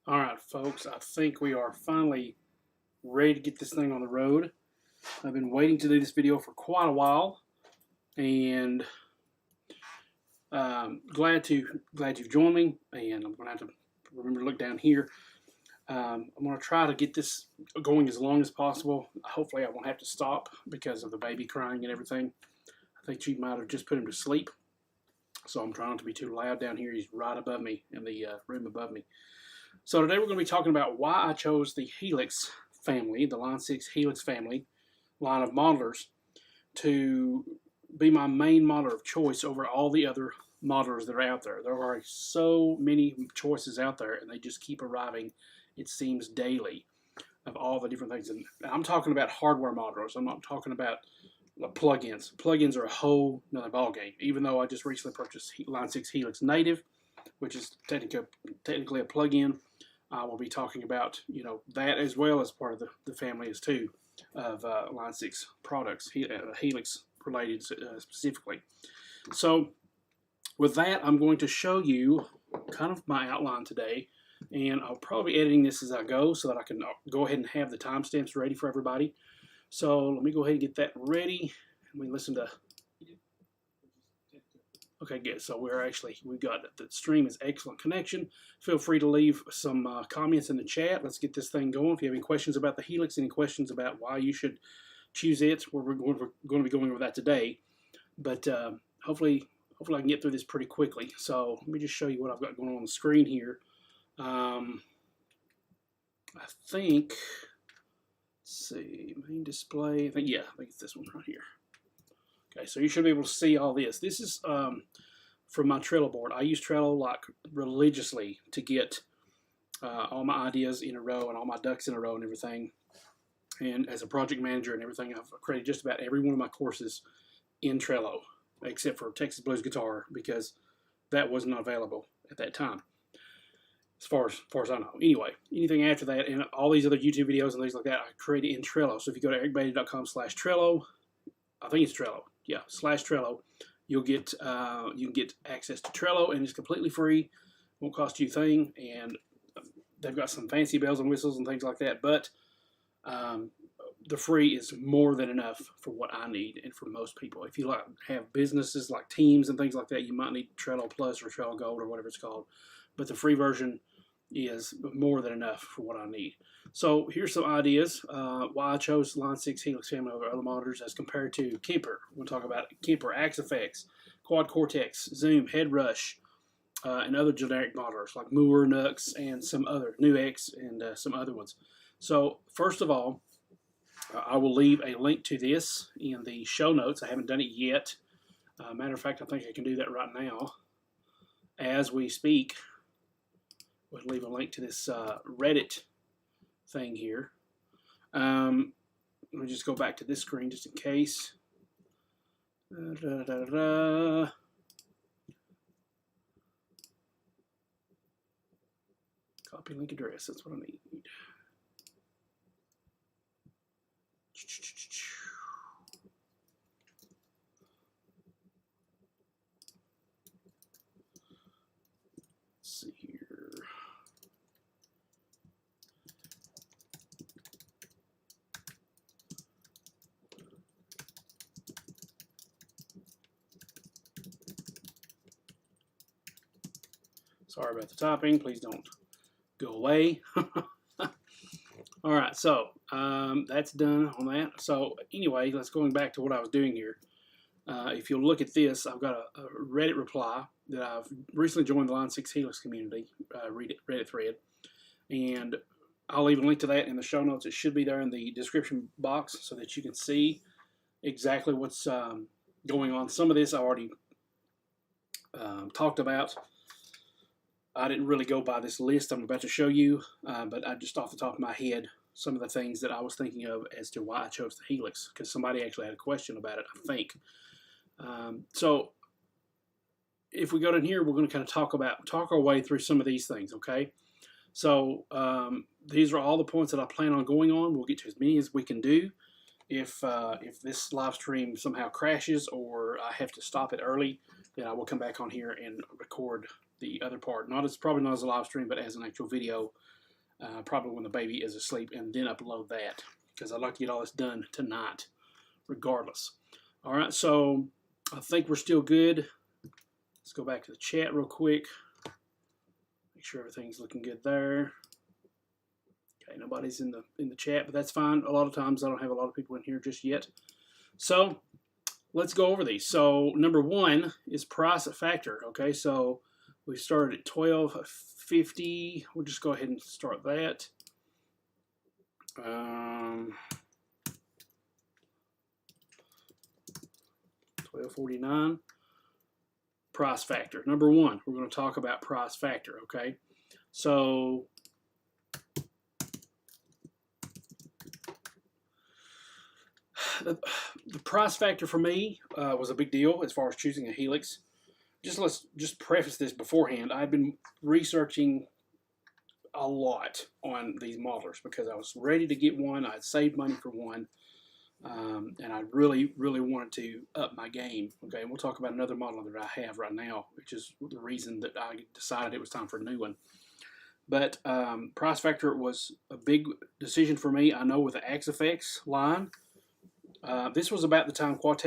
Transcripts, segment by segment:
All right, folks, I think we are finally ready to get this thing on the road. I've been waiting to do this video for quite a while, and glad you've joined me. And I'm going to have to remember to look down here. I'm going to try to get this going as long as possible. Hopefully, I won't have to stop because of the baby crying and everything. I think she might have just put him to sleep, so I'm trying not to be too loud down here. He's right above me in the room above me. So today we're going to be talking about why I chose the Helix family, the Line 6 Helix family line of modelers, to be my main modeler of choice over all the other modelers that are out there. There are so many choices out there, and they just keep arriving, it seems, daily, of all the different things. And I'm talking about hardware modelers. I'm not talking about plugins. Plugins are a whole nother ballgame. Even though I just recently purchased Line 6 Helix Native, which is technically a plugin, we'll be talking about that as well as part of the family as too of Line 6 products, Helix related specifically. So with that, I'm going to show you kind of my outline today, and I'll probably be editing this as I go so that I can go ahead and have the timestamps ready for everybody. So let me go ahead and get that ready, and we listen to. Okay, good. So we've got the stream is excellent connection. Feel free to leave some comments in the chat. Let's get this thing going. If you have any questions about the Helix, any questions about why you should choose it, we're going to be going over that today. But hopefully I can get through this pretty quickly. So let me just show you what I've got going on the screen here. I think, let's see, main display. I think it's this one right here. Okay, so you should be able to see all this. This is from my Trello board. I use Trello like religiously to get all my ideas in a row and all my ducks in a row and everything. And as a project manager and everything, I've created just about every one of my courses in Trello, except for Texas Blues Guitar, because that was not available at that time, as far as I know. Anyway, anything after that and all these other YouTube videos and things like that, I created in Trello. So if you go to ericbeatty.com/Trello, I think it's Trello. Yeah, /Trello. You can get access to Trello, and it's completely free. Won't cost you a thing, and they've got some fancy bells and whistles and things like that. But the free is more than enough for what I need and for most people. If you have businesses like teams and things like that, you might need Trello Plus or Trello Gold or whatever it's called. But the free version is more than enough for what I need. So here's some ideas why I chose Line 6 Helix family over other monitors as compared to Kemper. We'll talk about Kemper, Axe FX, Quad Cortex, Zoom, Headrush, and other generic modelers like Moore, Nux, and some other NuX and some other ones. So first of all, I will leave a link to this in the show notes. I haven't done it yet. Matter of fact, I think I can do that right now as we speak. We'll leave a link to this Reddit thing here. Let me just go back to this screen just in case. Copy link address, that's what I need. Let's see here. Sorry about the typing. Please don't go away. All right, so that's done on that. So anyway, let's going back to what I was doing here. If you'll look at this, I've got a Reddit reply that I've recently joined the Line 6 Helix community Reddit thread, and I'll leave a link to that in the show notes. It should be there in the description box so that you can see exactly what's going on. Some of this I already talked about. I didn't really go by this list I'm about to show you, but I just off the top of my head, some of the things that I was thinking of as to why I chose the Helix, because somebody actually had a question about it, I think. So if we go down here, we're going to kind of talk our way through some of these things, okay? So these are all the points that I plan on going on. We'll get to as many as we can do. If this live stream somehow crashes or I have to stop it early, then I will come back on here and record the other part. Probably not as a live stream, but as an actual video probably when the baby is asleep, and then upload that, because I'd like to get all this done tonight, regardless. All right, so I think we're still good. Let's go back to the chat real quick. Make sure everything's looking good there. Okay, nobody's in the chat, but that's fine. A lot of times I don't have a lot of people in here just yet. So let's go over these. So number one is price factor. Okay, so we started at $12.50. We'll just go ahead and start that. $12.49. Price factor. Number one, we're going to talk about price factor. Okay, so the price factor for me was a big deal as far as choosing a Helix. Let's preface this beforehand. I've been researching a lot on these modelers because I was ready to get one. I'd saved money for one, and I really wanted to up my game. Okay, and we'll talk about another model that I have right now, which is the reason that I decided it was time for a new one. But price factor was a big decision for me. I know with the Axe FX line, this was about the time Quad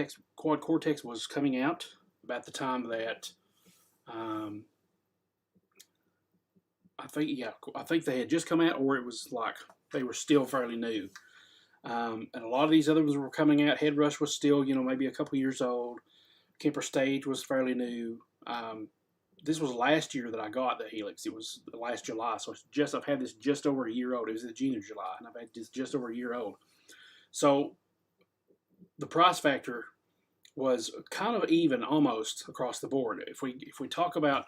Cortex was coming out, about the time that I think they had just come out, or it was like they were still fairly new. And a lot of these others were coming out. Headrush was still, maybe a couple years old. Kemper Stage was fairly new. This was last year that I got the Helix. It was last July, so I've had this just over a year old. It was the June of July, and I've had this just over a year old. So the price factor was kind of even almost across the board. If we talk about,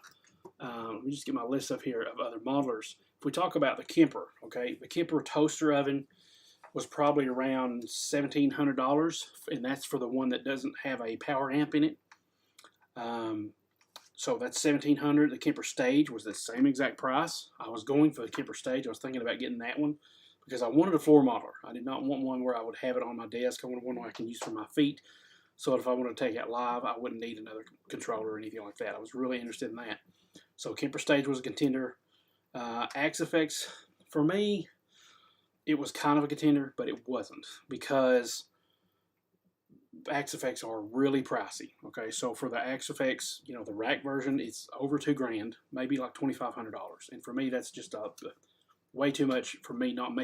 let me just get my list up here of other modelers. If we talk about the Kemper, okay, the Kemper toaster oven was probably around $1,700, and that's for the one that doesn't have a power amp in it. So that's $1,700. The Kemper Stage was the same exact price. I was going for the Kemper Stage. I was thinking about getting that one because I wanted a floor modeler. I did not want one where I would have it on my desk. I wanted one where I can use for my feet, so if I wanted to take it live, I wouldn't need another controller or anything like that. I was really interested in that. So Kemper Stage was a contender. Axe FX, for me, it was kind of a contender, but it wasn't, because Axe FX are really pricey. Okay, so for the Axe FX, the rack version, it's over $2,000, maybe like $2,500, and for me, that's just way too much for me, not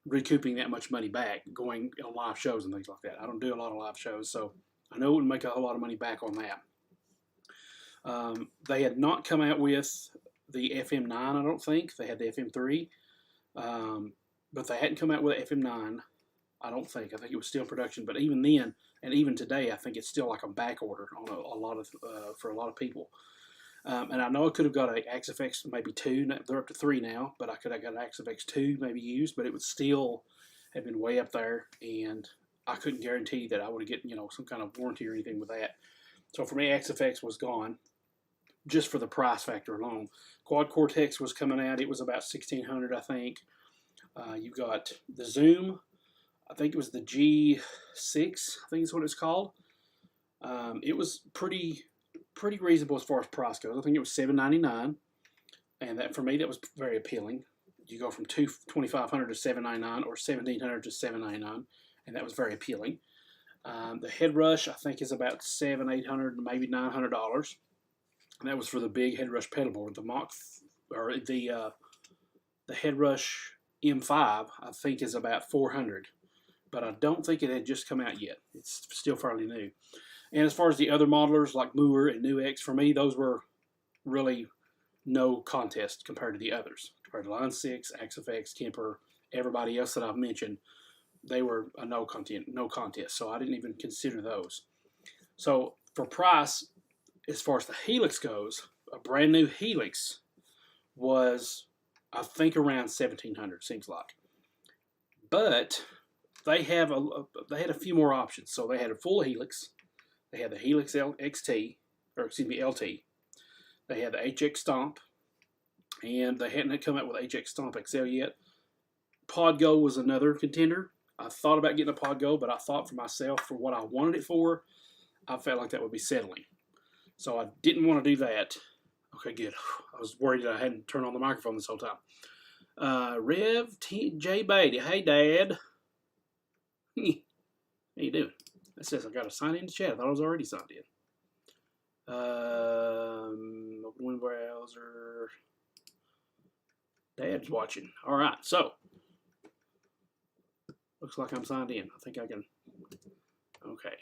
recouping that much money back going on live shows and things like that. I don't do a lot of live shows, so I know it would make a whole lot of money back on that. They had not come out with the FM9, I don't think. They had the FM3, but they hadn't come out with the FM9, I don't think. I think it was still in production, but even then, and even today, I think it's still like a back order on for a lot of people. And I know I could have got an Axe FX maybe 2. They're up to 3 now, but I could have got an Axe FX 2 maybe used, but it would still have been way up there, and I couldn't guarantee that I would get some kind of warranty or anything with that. So for me, Axe FX was gone just for the price factor alone. Quad Cortex was coming out. It was about $1,600, I think. You got the Zoom. I think it was the G6. I think is what it's called. It was pretty reasonable as far as price goes. I think it was $799, and that for me that was very appealing. You go from $2,500 to $799, or $1,700 to $799, and that was very appealing. The Headrush I think is about $700, $800, maybe $900, and that was for the big Headrush pedal board. The Headrush M5 I think is about $400, but I don't think it had just come out yet. It's still fairly new. And as far as the other modelers like Moore and NuX, for me, those were really no contest compared to the others. Compared to Line 6, Axe FX, Kemper, everybody else that I've mentioned, they were a no contest. So I didn't even consider those. So for price, as far as the Helix goes, a brand new Helix was, I think, around $1,700, seems like. But they had a few more options. So they had a full Helix. They had the Helix LT. They had the HX Stomp, and they hadn't come out with HX Stomp XL yet. Pod Go was another contender. I thought about getting a Pod Go, but I thought for myself, for what I wanted it for, I felt like that would be settling. So I didn't want to do that. Okay, good. I was worried that I hadn't turned on the microphone this whole time. Rev J Beatty. Hey, Dad. How you doing? It says I got to sign in to chat. I thought I was already signed in. Open window browser. Dad's watching. All right, so looks like I'm signed in. I think I can. Okay.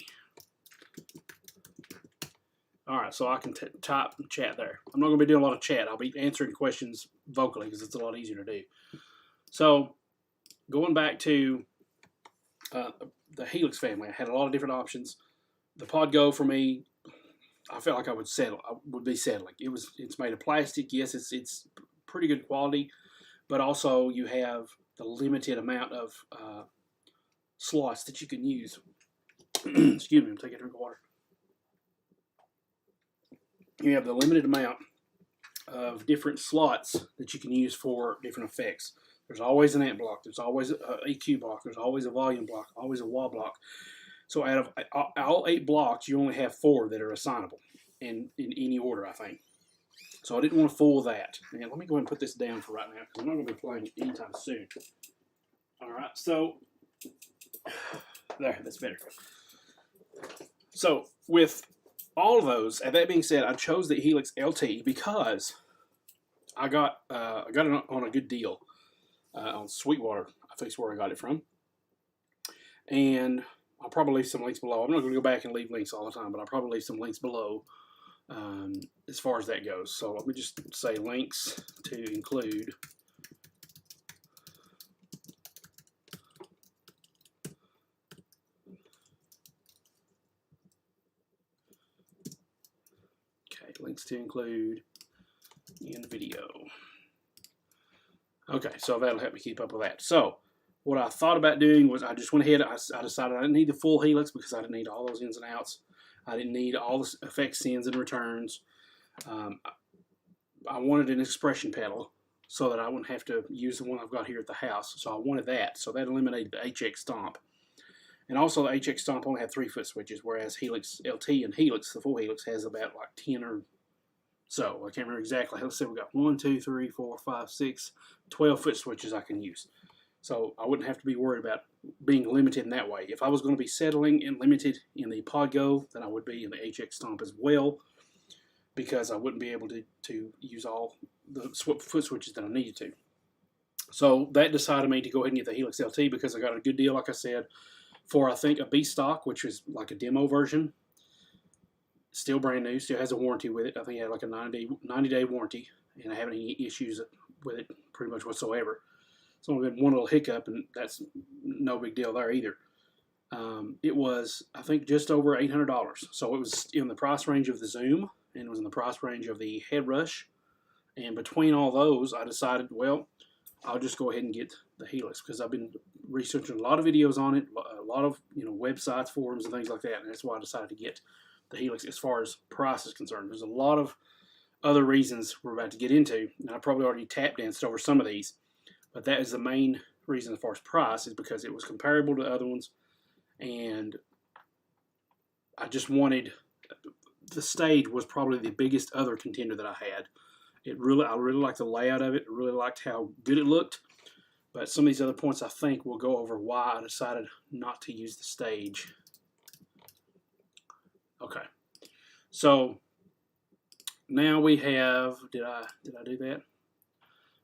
All right, so I can type chat there. I'm not going to be doing a lot of chat. I'll be answering questions vocally because it's a lot easier to do. So going back to the Helix family, I had a lot of different options. The Pod Go for me, I felt like I would settle. I would be settling. It's made of plastic. Yes, it's pretty good quality, but also you have the limited amount of slots that you can use. Excuse me, I'm taking a drink of water. You have the limited amount of different slots that you can use for different effects. There's always an amp block. There's always an EQ block. There's always a volume block. Always a wah block. So out of all 8 blocks, you only have 4 that are assignable in any order, I think. So I didn't want to fool that. And let me go ahead and put this down for right now because I'm not going to be playing it anytime soon. All right, so there, that's better. So with all of those, and that being said, I chose the Helix LT because I got it on a good deal on Sweetwater. I think that's where I got it from. And I'll probably leave some links below. I'm not going to go back and leave links all the time, but I'll probably leave some links below as far as that goes. So let me just say links to include. Okay, links to include in video. Okay, so that'll help me keep up with that. So what I thought about doing was I just went ahead, I decided I didn't need the full Helix because I didn't need all those ins and outs. I didn't need all the effect sends and returns. I wanted an expression pedal so that I wouldn't have to use the one I've got here at the house. So I wanted that. So that eliminated the HX Stomp. And also the HX Stomp only had 3 foot switches, whereas Helix LT and Helix, the full Helix, has about like 10 or so. I can't remember exactly. Let's see, we got 1, 2, 3, 4, 5, 6, 12 foot switches I can use. So I wouldn't have to be worried about being limited in that way. If I was going to be settling and limited in the Pod Go, then I would be in the HX Stomp as well, because I wouldn't be able to use all the foot switches that I needed to. So that decided me to go ahead and get the Helix LT because I got a good deal, like I said, for I think a B stock, which is like a demo version. Still brand new, still has a warranty with it. I think it had like a 90-day warranty, and I haven't any issues with it pretty much whatsoever. It's only been one little hiccup, and that's no big deal there either. It was, I think, just over $800. So it was in the price range of the Zoom, and it was in the price range of the Headrush. And between all those, I decided, well, I'll just go ahead and get the Helix because I've been researching a lot of videos on it, a lot of websites, forums, and things like that. And that's why I decided to get the Helix as far as price is concerned. There's a lot of other reasons we're about to get into, and I probably already tap danced over some of these. But that is the main reason as far as price, is because it was comparable to other ones, and I just wanted, the stage was probably the biggest other contender that I had. I really liked the layout of it. I really liked how good it looked. But some of these other points I think will go over why I decided not to use the stage. Okay, so now we have, did I do that?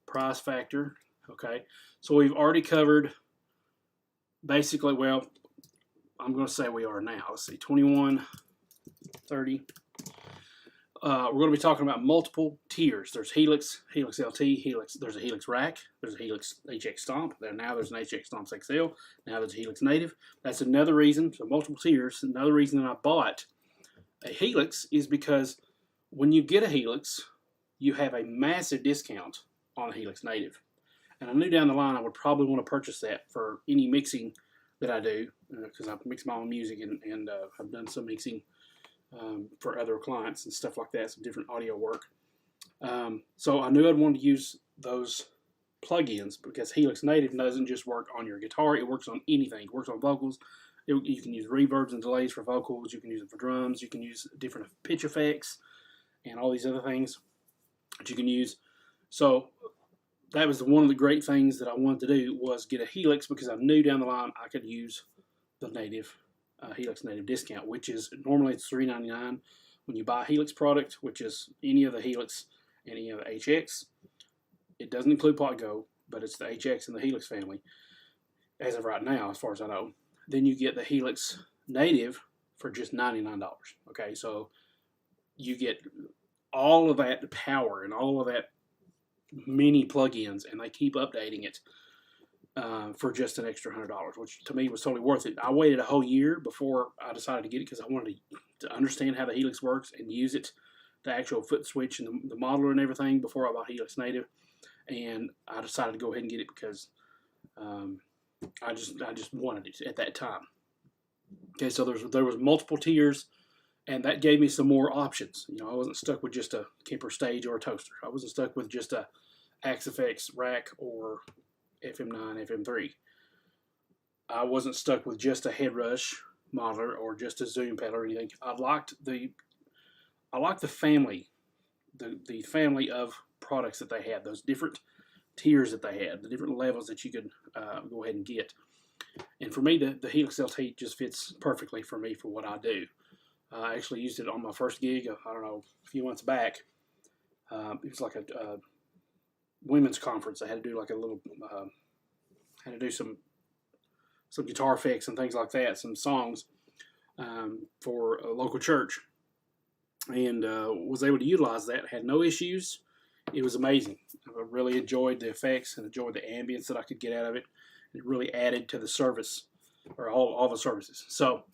Price factor. Okay, so we've already covered basically, well, I'm going to say we are now. Let's see, 21, 30. We're going to be talking about multiple tiers. There's Helix, Helix LT, Helix. There's a Helix Rack. There's a Helix HX Stomp. Now there's an HX Stomp XL. Now there's a Helix Native. That's another reason, so multiple tiers. Another reason that I bought a Helix is because when you get a Helix, you have a massive discount on a Helix Native. And I knew down the line I would probably want to purchase that for any mixing that I do, because I mix my own music and I've done some mixing for other clients and stuff like that, some different audio work. So I knew I'd want to use those plugins because Helix Native doesn't just work on your guitar, it works on anything. It works on vocals. You can use reverbs and delays for vocals, you can use it for drums, you can use different pitch effects and all these other things that you can use. So that was one of the great things that I wanted to do, was get a Helix, because I knew down the line I could use the Native Helix Native discount, which is normally it's $3.99 when you buy a Helix product, which is any of the Helix and any of the HX. It doesn't include Pot Go, but it's the HX and the Helix family as of right now, as far as I know. Then you get the Helix Native for just $99. Okay, so you get all of that power and all of that mini plugins, and they keep updating it for just an extra $100, which to me was totally worth it. I waited a whole year before I decided to get it because I wanted to understand how the Helix works and use it, the actual foot switch and the modeler and everything, before I bought Helix Native. And I decided to go ahead and get it because I just wanted it at that time. Okay, so there was multiple tiers, and that gave me some more options. You know, I wasn't stuck with just a Kemper stage or a toaster. I wasn't stuck with just a Axe FX rack or FM9, FM3. I wasn't stuck with just a Headrush modeler or just a zoom pedal or anything. I liked the family, the family of products that they had, those different tiers that they had, the different levels that you could go ahead and get. And for me, the Helix LT just fits perfectly for me for what I do. I actually used it on my first gig, I don't know, a few months back. It was like a women's conference. I had to do like a little, had to do some guitar effects and things like that, some songs for a local church. And was able to utilize that, had no issues. It was amazing. I really enjoyed the effects and enjoyed the ambience that I could get out of it. It really added to the service, or all the services. So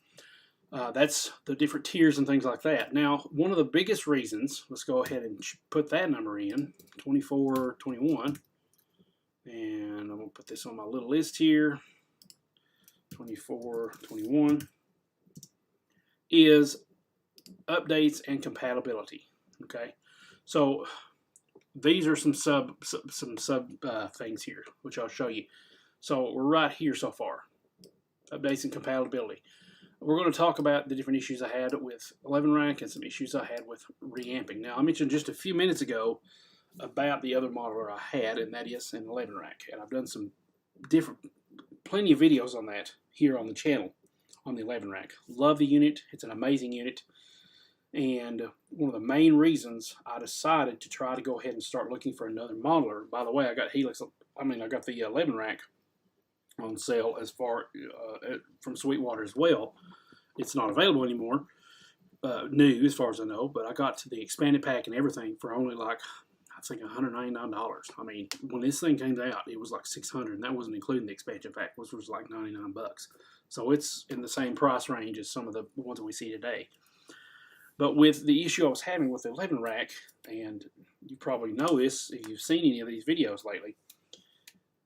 that's the different tiers and things like that. Now, one of the biggest reasons, let's go ahead and put that number in, 2421. And I'm going to put this on my little list here. 2421 is updates and compatibility. Okay, so these are some sub things here, which I'll show you. So we're right here so far, updates and compatibility. We're going to talk about the different issues I had with 11 rack and some issues I had with reamping. Now, I mentioned just a few minutes ago about the other modeler I had, and that is an 11 rack. And I've done some plenty of videos on that here on the channel on the 11 rack. Love the unit. It's an amazing unit. And one of the main reasons I decided to try to go ahead and start looking for another modeler. By the way, I got I got the 11 rack on sale as far from Sweetwater as well. It's not available anymore, new as far as I know, but I got to the expanded pack and everything for only like, I think $199. I mean, when this thing came out, it was like $600, and that wasn't including the expansion pack, which was like 99 bucks. So it's in the same price range as some of the ones that we see today. But with the issue I was having with the 11 rack, and you probably know this if you've seen any of these videos lately,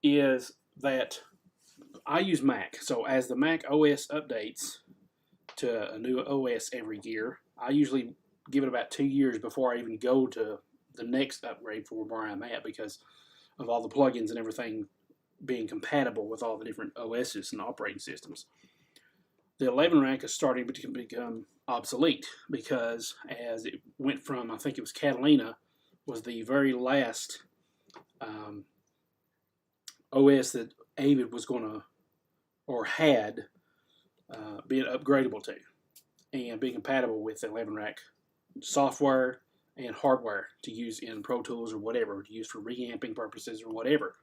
is that I use Mac. So as the Mac OS updates to a new OS every year, I usually give it about 2 years before I even go to the next upgrade for where I'm at, because of all the plugins and everything being compatible with all the different OSs and operating systems. The 11 rack is starting to become obsolete, because as it went from, I think it was Catalina, was the very last OS that Avid was going to, or had, been upgradable to, and be compatible with the 11 rack software and hardware to use in Pro Tools or whatever, to use for reamping purposes or whatever.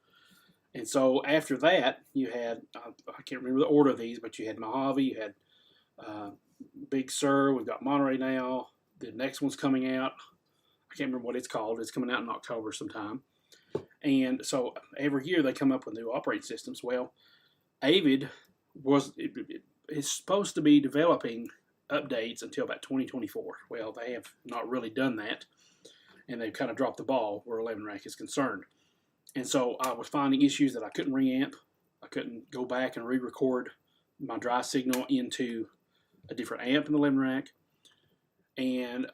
And so after that, you had, I can't remember the order of these, but you had Mojave, you had Big Sur, we've got Monterey now, the next one's coming out, I can't remember what it's called, it's coming out in October sometime. And so every year they come up with new operating systems. Well, Avid is supposed to be developing updates until about 2024. Well, they have not really done that, and they've kind of dropped the ball where 11 rack is concerned. And so I was finding issues that I couldn't reamp. I couldn't go back and re-record my dry signal into a different amp in the 11 rack. And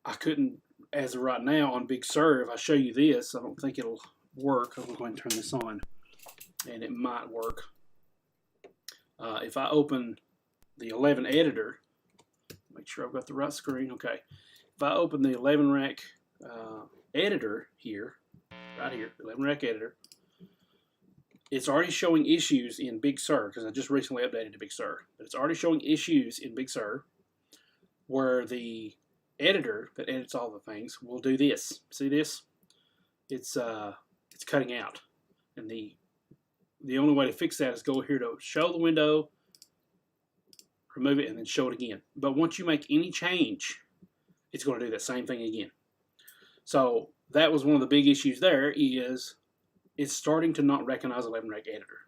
I couldn't, as of right now on Big Sur, if I show you this, I don't think it'll work. I'm going to go ahead and turn this on, and it might work. If I open the 11 editor, make sure I've got the right screen. Okay. If I open the 11 rack editor here, right here, 11 rack editor. It's already showing issues in Big Sur, because I just recently updated to Big Sur. But it's already showing issues in Big Sur where the editor that edits all the things will do this. See this? It's cutting out. And the only way to fix that is go here to show the window, remove it, and then show it again. But once you make any change, it's going to do that same thing again. So that was one of the big issues there, is it's starting to not recognize 11 rack editor.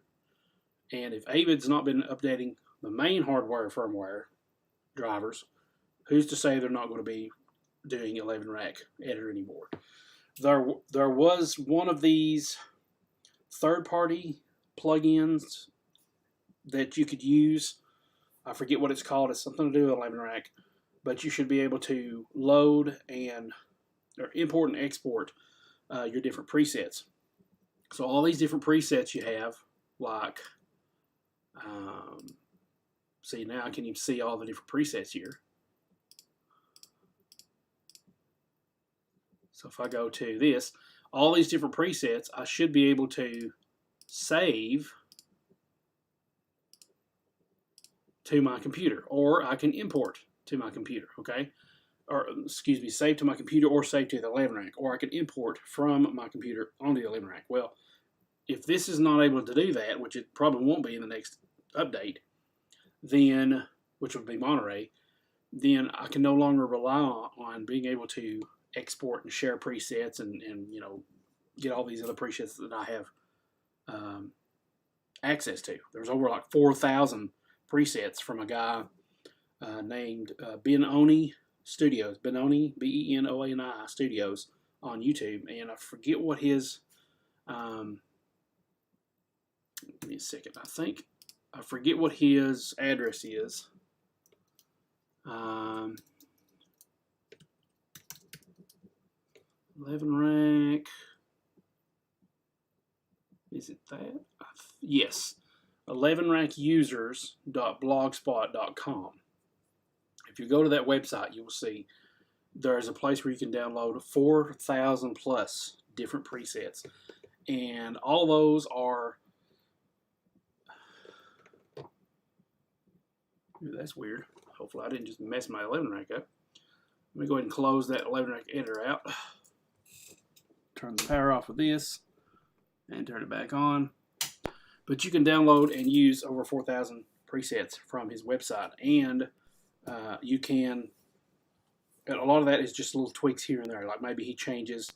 And if Avid's not been updating the main hardware firmware drivers, who's to say they're not going to be doing 11 rack editor anymore? There was one of these third-party plugins that you could use. I forget what it's called. It's something to do with 11 rack, but you should be able to load or import and export your different presets. So all these different presets you have, like, see, now I can even see all the different presets here. So if I go to this, all these different presets, I should be able to save to my computer, or I can import to my computer, okay? Or, excuse me, save to my computer or save to the 11 rack, or I can import from my computer onto the 11 rack. Well, if this is not able to do that, which it probably won't be in the next update, then, which would be Monterey, then I can no longer rely on being able to export and share presets and you know, get all these other presets that I have access to. There's over like 4,000 presets from a guy named Benoni Studios, Benoni, B-E-N-O-A-N-I Studios on YouTube, and I forget what his, give me a second, I forget what his address is. 11 rack, is it that? Yes, 11rackusers.blogspot.com. If you go to that website, you will see there is a place where you can download 4,000 plus different presets, and all those are, ooh, that's weird. Hopefully I didn't just mess my 11 rack up. Let me go ahead and close that 11 rack editor out. Turn the power off of this and turn it back on. But you can download and use over 4,000 presets from his website, and you can, and a lot of that is just little tweaks here and there, like maybe he changes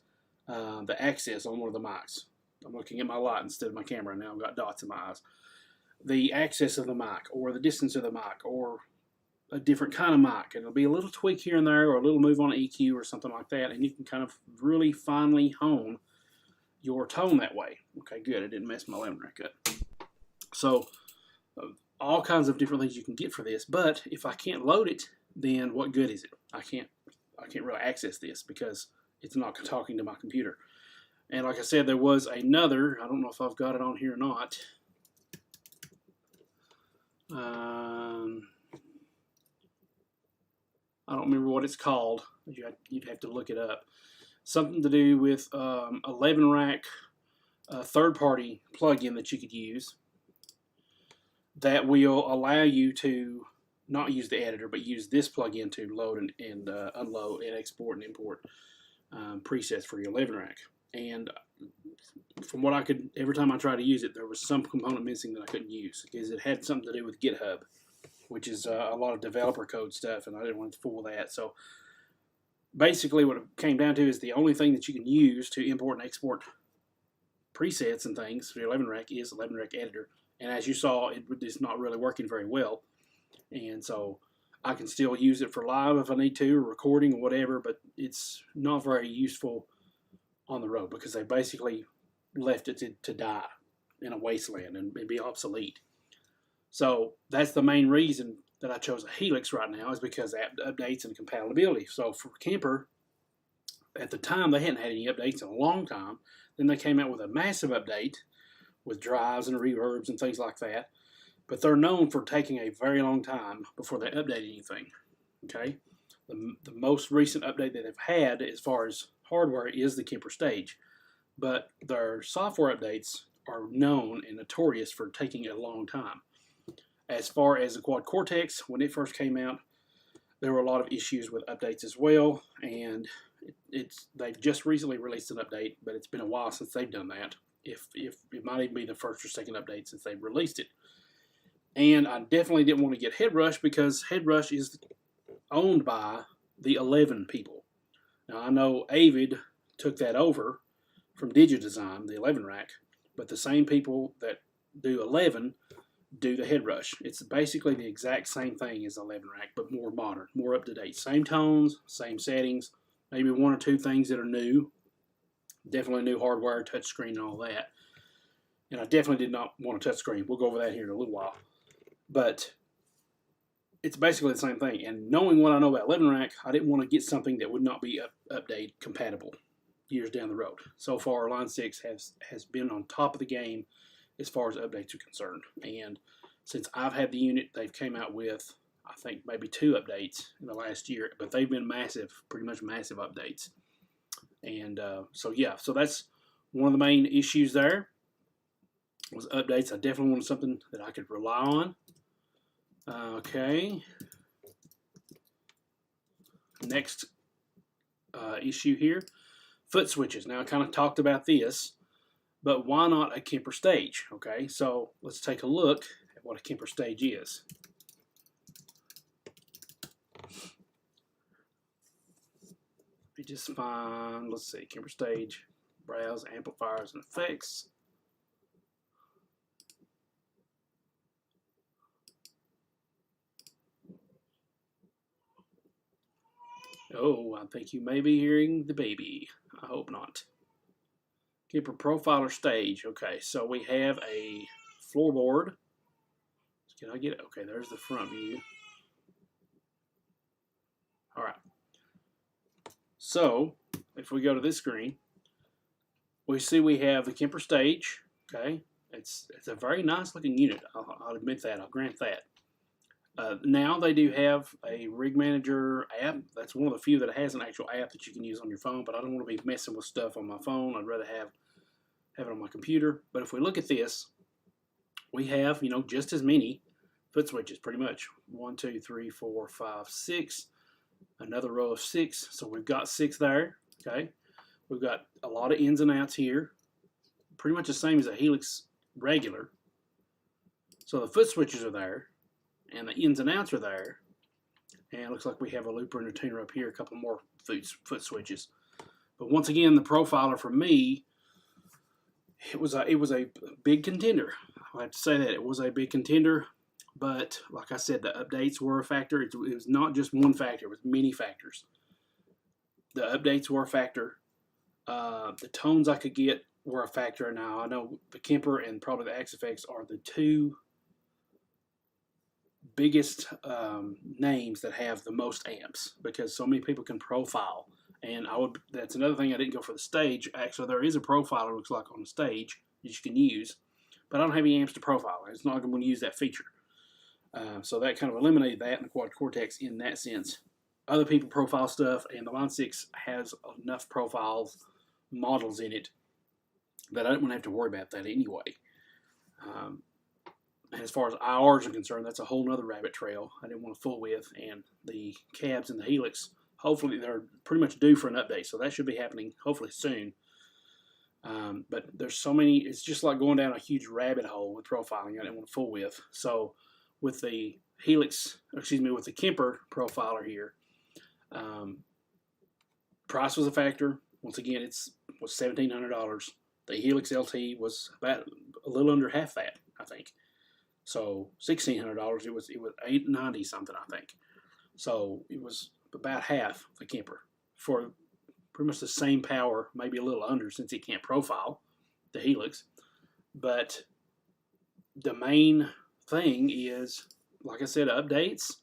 the access on one of the mics. I'm looking at my light instead of my camera now. I've got dots in my eyes. The access of the mic, or the distance of the mic, or a different kind of mic. It'll be a little tweak here and there, or a little move on EQ or something like that, and you can kind of really finely hone your tone that way. Okay, good. I didn't mess my 11 rack up. So all kinds of different things you can get for this, but if I can't load it, then what good is it? I can't really access this because it's not talking to my computer. And like I said, there was another, I don't know if I've got it on here or not. I don't remember what it's called. You'd have to look it up. Something to do with 11 rack third-party plugin that you could use that will allow you to not use the editor, but use this plugin to load and unload and export and import presets for your 11 rack. And from what I could, every time I tried to use it, there was some component missing that I couldn't use because it had something to do with GitHub, which is a lot of developer code stuff, and I didn't want to fool that. So basically what it came down to is the only thing that you can use to import and export presets and things for your 11 rack is 11 rack editor. And as you saw, it is not really working very well. And so I can still use it for live if I need to, or recording or whatever, but it's not very useful on the road because they basically left it to die in a wasteland and be obsolete. So that's the main reason that I chose a Helix right now, is because of updates and compatibility. So for Kemper, at the time, they hadn't had any updates in a long time. Then they came out with a massive update with drives and reverbs and things like that. But they're known for taking a very long time before they update anything. Okay, the most recent update that they've had as far as hardware is the Kemper stage. but their software updates are known and notorious for taking a long time. As far as the Quad Cortex, when it first came out, there were a lot of issues with updates as well, and they've just recently released an update, but it's been a while since they've done that. If it might even be the first or second update since they've released it. And I definitely didn't want to get Headrush because Headrush is owned by the 11 people. Now I know Avid took that over from DigiDesign, the 11 rack, but the same people that do 11 do the Headrush. It's basically the exact same thing as 11 rack, but more modern, more up to date. Same tones, same settings, maybe one or two things that are new. Definitely new hardware, touchscreen, and all that. And I definitely did not want a touchscreen. We'll go over that here in a little while. But it's basically the same thing. And knowing what I know about 11 rack, I didn't want to get something that would not be update compatible years down the road. So far, Line 6 has been on top of the game as far as updates are concerned. And since I've had the unit, they've came out with, I think, maybe 2 updates in the last year. But they've been massive, pretty much massive updates. And so that's one of the main issues there was updates. I definitely wanted something that I could rely on. Okay. Next issue here, Footswitches. Now I kind of talked about this, but why not a Kemper stage? Okay, so let's take a look at what a Kemper stage is. Let me just find, let's see, Kemper stage, browse amplifiers and effects. Oh, I think you may be hearing the baby. I hope not. Kemper profiler stage. Okay, so we have a floorboard. Can I get it? Okay, there's the front view. All right. So, if we go to this screen, we see we have the Kemper stage. Okay, it's a very nice looking unit. I'll admit that. I'll grant that. Now they do have a rig manager app. That's one of the few that has an actual app that you can use on your phone. But I don't want to be messing with stuff on my phone. I'd rather have it on my computer. But if we look at this, we have just as many Footswitches, pretty much 1, 2, 3, 4, 5, 6. Another row of 6, so we've got 6 there. Okay, we've got a lot of ins and outs here, pretty much the same as a Helix regular. So the Footswitches are there, and the ins and outs are there, and it looks like we have a looper and a tuner up here, a couple more Footswitches. But once again, the profiler for me, it was a big contender. I have to say that it was a big contender. But like I said, the updates were a factor. It was not just one factor. It was many factors. The updates were a factor. The tones I could get were a factor. Now, I know the Kemper and probably the Axe FX are the 2 biggest names that have the most amps because so many people can profile. And that's another thing I didn't go for the stage. Actually, there is a profiler, looks like, on the stage that you can use. But I don't have any amps to profile. It's not going to use that feature. So that kind of eliminated that in the Quad Cortex in that sense. Other people profile stuff, and the Line 6 has enough profiles, models in it, that I don't want to have to worry about that anyway. As far as IRs are concerned, that's a whole nother rabbit trail I didn't want to fool with. And the cabs and the Helix, hopefully they're pretty much due for an update, so that should be happening hopefully soon. But there's so many, it's just like going down a huge rabbit hole with profiling I didn't want to fool with. So with the with the Kemper profiler here, price was a factor. Once again, it was $1,700. The Helix LT was about a little under half that, I think. So $1,600. It was $890 something, I think. So it was about half the Kemper for pretty much the same power, maybe a little under since it can't profile the Helix. But the main thing is, like I said, updates.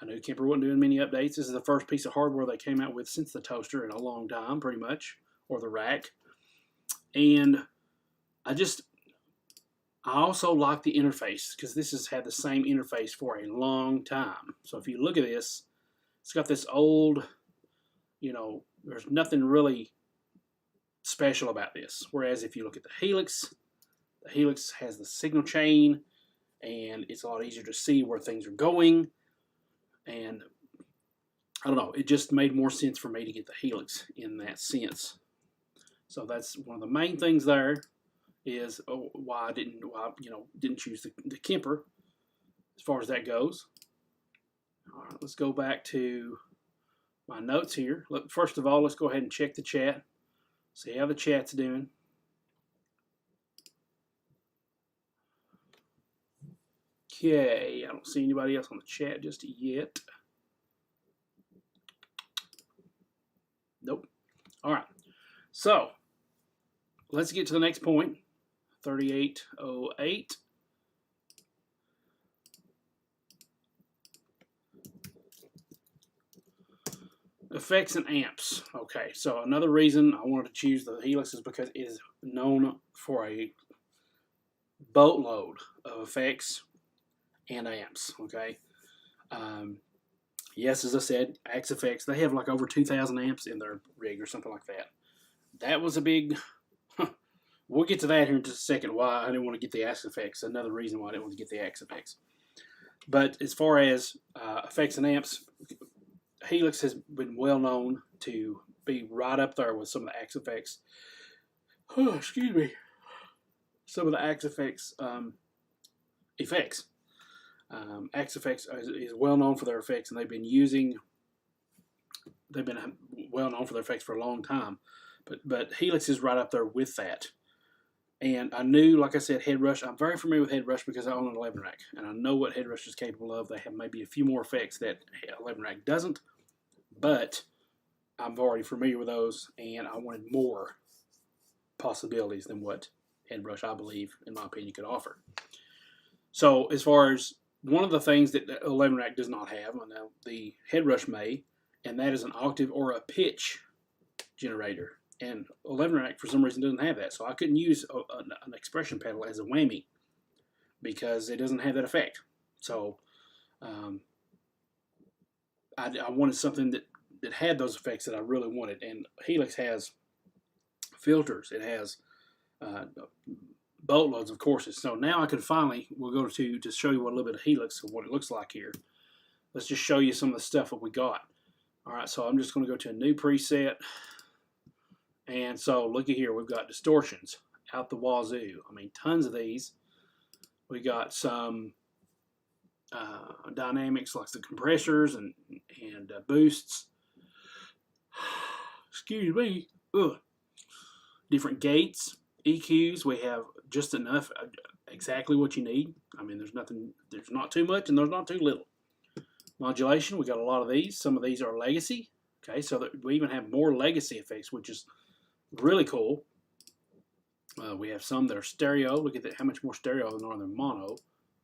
I knew Kemper wasn't doing many updates. This is the first piece of hardware they came out with since the toaster in a long time, pretty much, or the rack. And I also like the interface because this has had the same interface for a long time. So if you look at this, it's got this old, there's nothing really special about this. Whereas if you look at the Helix has the signal chain, and it's a lot easier to see where things are going. And I don't know, it just made more sense for me to get the Helix in that sense. So that's one of the main things there is why I didn't choose the Kemper as far as that goes. All right, let's go back to my notes here. Look, first of all, let's go ahead and check the chat. See how the chat's doing. Okay, I don't see anybody else on the chat just yet. Nope. All right. So let's get to the next point. 3808. Effects and amps. Okay, so another reason I wanted to choose the Helix is because it is known for a boatload of effects and amps. Okay. Yes, as I said, Axe FX, they have like over 2,000 amps in their rig or something like that. That was a big... We'll get to that here in just a second, why I didn't want to get the Axe FX. Another reason why I didn't want to get the Axe FX. But as far as effects and amps, Helix has been well known to be right up there with some of the Axe FX. Oh, excuse me. Some of the Axe FX effects. Axe FX is well known for their effects, and they've been well known for their effects for a long time. But Helix is right up there with that. And I knew, like I said, Headrush. I'm very familiar with Headrush because I own an 11 rack, and I know what Headrush is capable of. They have maybe a few more effects that 11 rack doesn't, but I'm already familiar with those, and I wanted more possibilities than what Headrush, I believe, in my opinion, could offer. So as far as one of the things that the 11 rack does not have, I know the Headrush may, and that is an octave or a pitch generator. And 11 rack, for some reason, doesn't have that. So I couldn't use an expression pedal as a whammy because it doesn't have that effect. So I wanted something that had those effects that I really wanted. And Helix has filters. It has boatloads of courses. So now I can finally, we'll go to just show you what a little bit of Helix and what it looks like here. Let's just show you some of the stuff that we got. All right, so I'm just going to go to a new preset. And so look at here, we've got distortions out the wazoo. I mean, tons of these. We got some dynamics like the compressors and boosts. Excuse me. Ugh. Different gates, EQs. We have just enough, exactly what you need. I mean, there's not too much and there's not too little. Modulation, we got a lot of these. Some of these are legacy. Okay, so that we even have more legacy effects, which is really cool. We have some that are stereo. Look at that, how much more stereo than are than mono.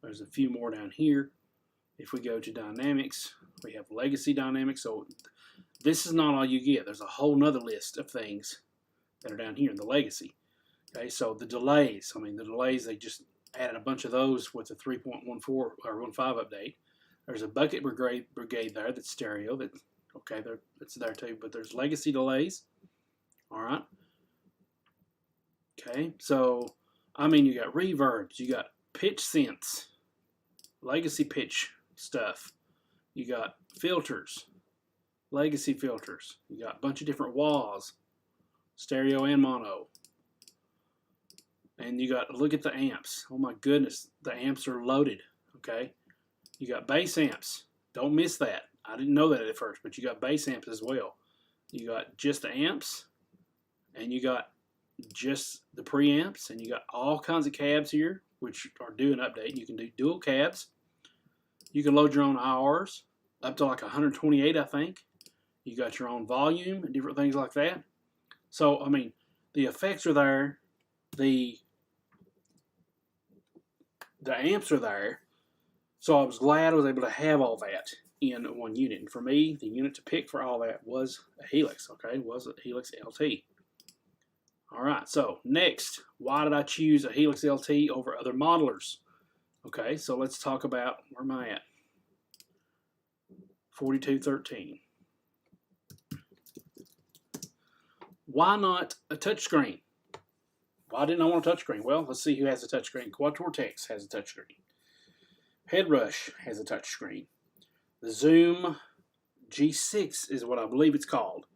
There's a few more down here. If we go to dynamics, we have legacy dynamics. So this is not all you get. There's a whole nother list of things that are down here in the legacy. Okay, so the delays. I mean, the delays, they just added a bunch of those with the 3.14 or 1.5 update. There's a bucket brigade there that's stereo. That's there too. But there's legacy delays. All right. Okay, so I mean, you got reverbs, you got pitch synths, legacy pitch stuff, you got filters, legacy filters, you got a bunch of different wahs, stereo and mono, and you got, look at the amps. Oh my goodness, the amps are loaded. Okay, you got bass amps. Don't miss that. I didn't know that at first, but you got bass amps as well. You got just the amps, and you got just the preamps, and you got all kinds of cabs here, which are due an update. You can do dual cabs. You can load your own IRs up to like 128, I think. You got your own volume and different things like that. So, I mean, the effects are there. The amps are there. So I was glad I was able to have all that in one unit. And for me, the unit to pick for all that was a Helix, okay? Was a Helix LT. All right, so next, why did I choose a Helix LT over other modelers? Okay, so let's talk about, where am I at? 4213. Why not a touchscreen? Why didn't I want a touchscreen? Well, let's see who has a touchscreen. Quad Cortex has a touchscreen. Headrush has a touchscreen. The Zoom G6 is what I believe it's called.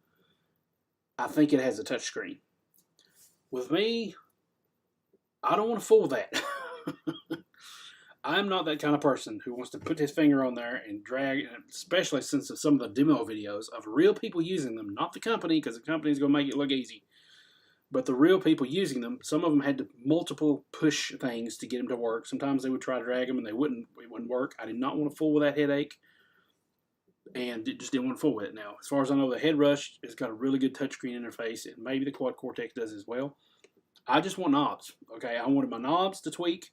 I think it has a touchscreen. With me, I don't want to fool that. I'm not that kind of person who wants to put his finger on there and drag, especially since of some of the demo videos of real people using them, not the company, because the company is going to make it look easy, but the real people using them. Some of them had to multiple push things to get them to work. Sometimes they would try to drag them and it wouldn't work. I did not want to fool with that headache, and just didn't want to fool with it. Now, as far as I know, the Headrush has got a really good touchscreen interface, and maybe the Quad Cortex does as well. I just want knobs, okay? I wanted my knobs to tweak,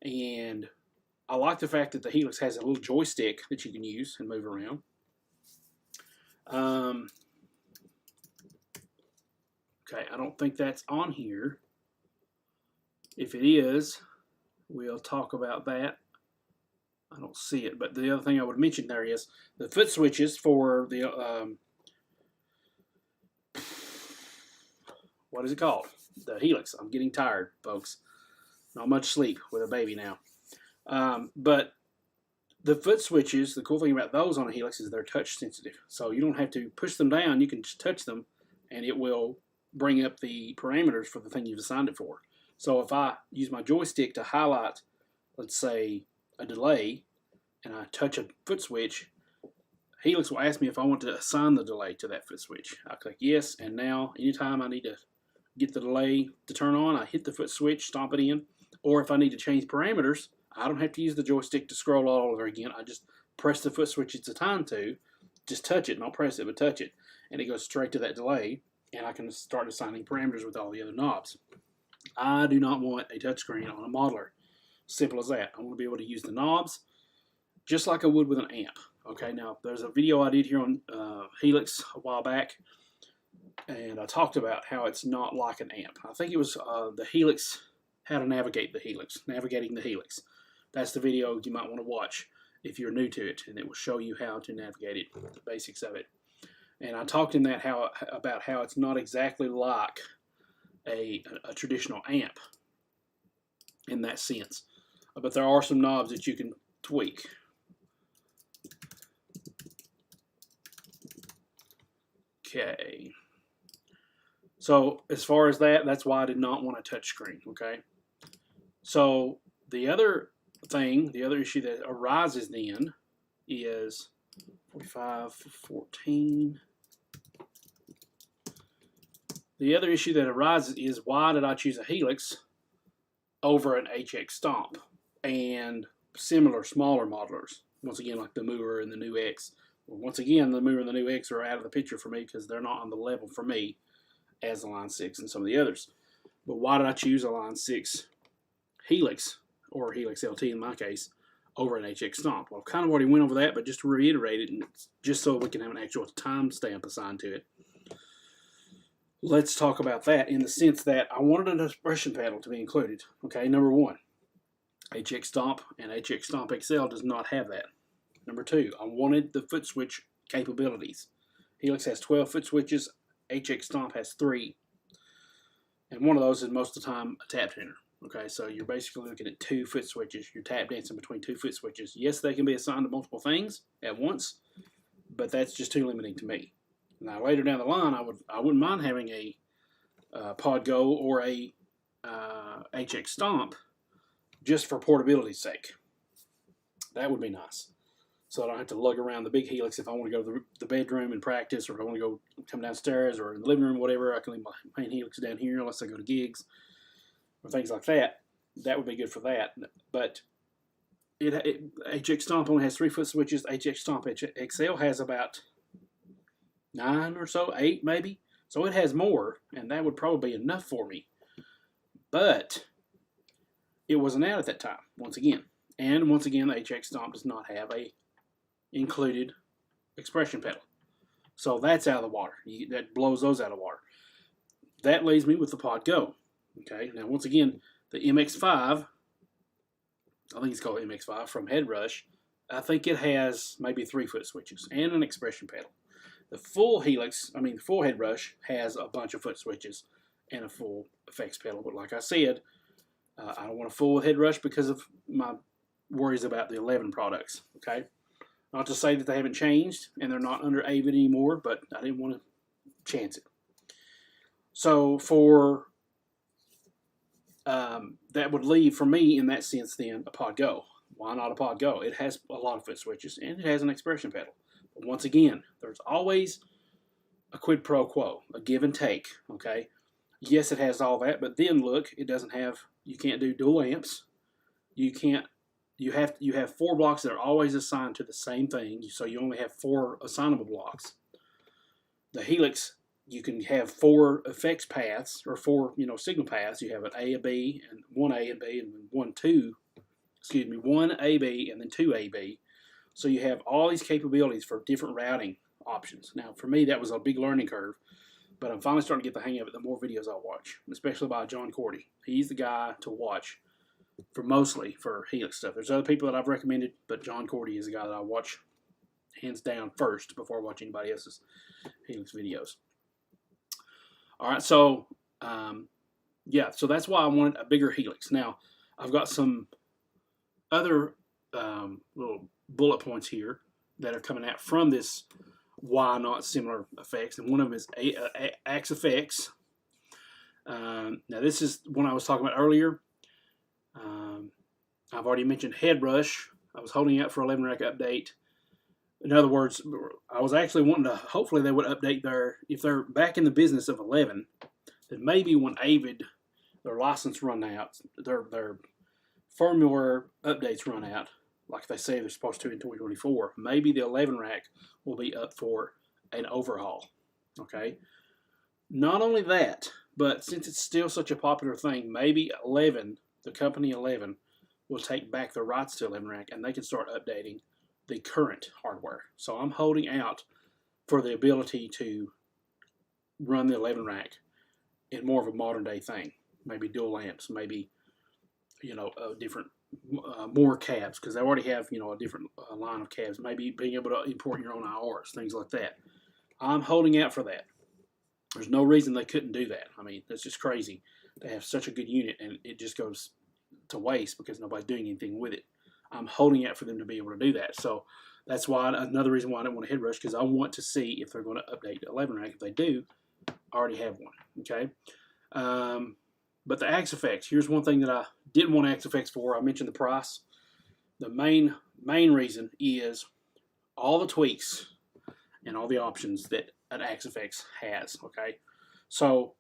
and I like the fact that the Helix has a little joystick that you can use and move around. Okay, I don't think that's on here. If it is, we'll talk about that. I don't see it, but the other thing I would mention there is the Footswitches for the, what is it called? The Helix. I'm getting tired, folks. Not much sleep with a baby now. But the Footswitches, the cool thing about those on a Helix is they're touch sensitive. So you don't have to push them down. You can just touch them and it will bring up the parameters for the thing you've assigned it for. So if I use my joystick to highlight, let's say, a delay, and I touch a foot switch, Helix will ask me if I want to assign the delay to that foot switch. I click yes, and now anytime I need to get the delay to turn on, I hit the foot switch, stomp it in, or if I need to change parameters, I don't have to use the joystick to scroll all over again. I just press the foot switch it's assigned to, just touch it, not press it, but touch it, and it goes straight to that delay, and I can start assigning parameters with all the other knobs. I do not want a touchscreen on a modeler. Simple as that. I want to be able to use the knobs just like I would with an amp. Okay, now there's a video I did here on Helix a while back, and I talked about how it's not like an amp. I think it was the Helix, how to navigate the Helix, navigating the Helix. That's the video you might want to watch if you're new to it, and it will show you how to navigate it, the basics of it. And I talked in that about how it's not exactly like a traditional amp in that sense. But there are some knobs that you can tweak. Okay. So as far as that, that's why I did not want a touch screen. Okay. So the other thing, the other issue that arises then is 4514. The other issue that arises is, why did I choose a Helix over an HX Stomp and similar smaller modelers? Once again, like the Moore and the New X. Well, once again, the Moore and the New X are out of the picture for me because they're not on the level for me as the Line 6 and some of the others. But why did I choose a Line 6 Helix, or Helix LT in my case, over an HX Stomp? Well, I've kind of already went over that, but just to reiterate it, and just so we can have an actual timestamp assigned to it, let's talk about that in the sense that I wanted an expression pedal to be included. Okay, number one, HX Stomp and HX Stomp XL does not have that. Number two, I wanted the foot switch capabilities. Helix has 12 foot switches, HX Stomp has 3. And one of those is most of the time a tap tuner. Okay, so you're basically looking at 2 foot switches. You're tap dancing between 2 foot switches. Yes, they can be assigned to multiple things at once, but that's just too limiting to me. Now later down the line, I wouldn't mind having a Pod Go or a HX Stomp just for portability's sake. That would be nice. So I don't have to lug around the big Helix if I want to go to the bedroom and practice, or if I want to go come downstairs or in the living room, whatever. I can leave my main Helix down here unless I go to gigs or things like that. That would be good for that. But HX Stomp only has 3 foot switches. HX Stomp XL has about 9 or so, 8 maybe. So it has more, and that would probably be enough for me. But it wasn't out at that time, once again. And once again, the HX Stomp does not have a included expression pedal. So that's out of the water. That blows those out of water. That leaves me with the Pod Go. Okay, now once again, the MX5, I think it's called MX5 from Headrush, I think it has maybe 3 foot switches and an expression pedal. The full Helix, I mean the full Headrush, has a bunch of foot switches and a full effects pedal. But like I said, I don't want a full Headrush because of my worries about the 11 products. Okay, not to say that they haven't changed and they're not under Avid anymore, but I didn't want to chance it. So for that would leave for me in that sense then a Pod Go. Why not a Pod Go? It has a lot of foot switches and it has an expression pedal. But once again, there's always a quid pro quo, a give and take. Okay, yes, it has all that, but then look, it doesn't have. You can't do dual amps. You can't. You have 4 blocks that are always assigned to the same thing, so you only have 4 assignable blocks. The Helix, you can have 4 effects paths or 4 signal paths. You have an A, a B, and 1 A and B, and 1 A B, and then 2 A B. So you have all these capabilities for different routing options. Now, for me, that was a big learning curve, but I'm finally starting to get the hang of it the more videos I watch, especially by John Cordy. He's the guy to watch mostly for Helix stuff. There's other people that I've recommended, but John Cordy is the guy that I watch hands down first before watching anybody else's Helix videos. All right, so yeah, so that's why I wanted a bigger Helix. Now, I've got some other little bullet points here that are coming out from this why not similar effects, and one of them is Axe FX. Now, this is one I was talking about earlier. I've already mentioned Headrush. I was holding out for 11 rack update. In other words, I was actually wanting to, hopefully they would update if they're back in the business of 11, then maybe when Avid, their license run out, their firmware updates run out, like they say they're supposed to in 2024, maybe the 11 rack will be up for an overhaul. Okay. Not only that, but since it's still such a popular thing, maybe 11, the company 11, will take back the rights to 11 rack and they can start updating the current hardware. So I'm holding out for the ability to run the 11 rack in more of a modern day thing. Maybe dual amps, maybe a different more cabs, because they already have a different line of cabs. Maybe being able to import your own IRs, things like that. I'm holding out for that. There's no reason they couldn't do that. I mean, that's just crazy to have such a good unit and it just goes to waste because nobody's doing anything with it. I'm holding out for them to be able to do that. So that's why another reason why I don't want a Headrush, because I want to see if they're going to update the 11 rack. If they do, I already have one. Okay. But the Axe FX, here's one thing that I didn't want Axe FX for. I mentioned the price. The main reason is all the tweaks and all the options that an Axe FX has. Okay. So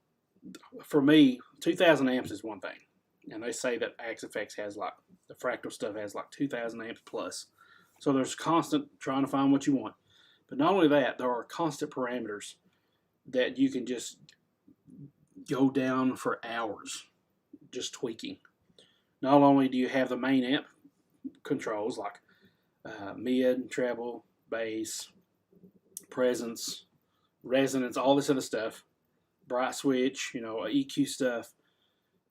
for me, 2,000 amps is one thing. And they say that Axe FX has like, the Fractal stuff has like 2,000 amps plus. So there's constant trying to find what you want. But not only that, there are constant parameters that you can just go down for hours just tweaking. Not only do you have the main amp controls like mid, treble, bass, presence, resonance, all this other stuff, bright switch, EQ stuff,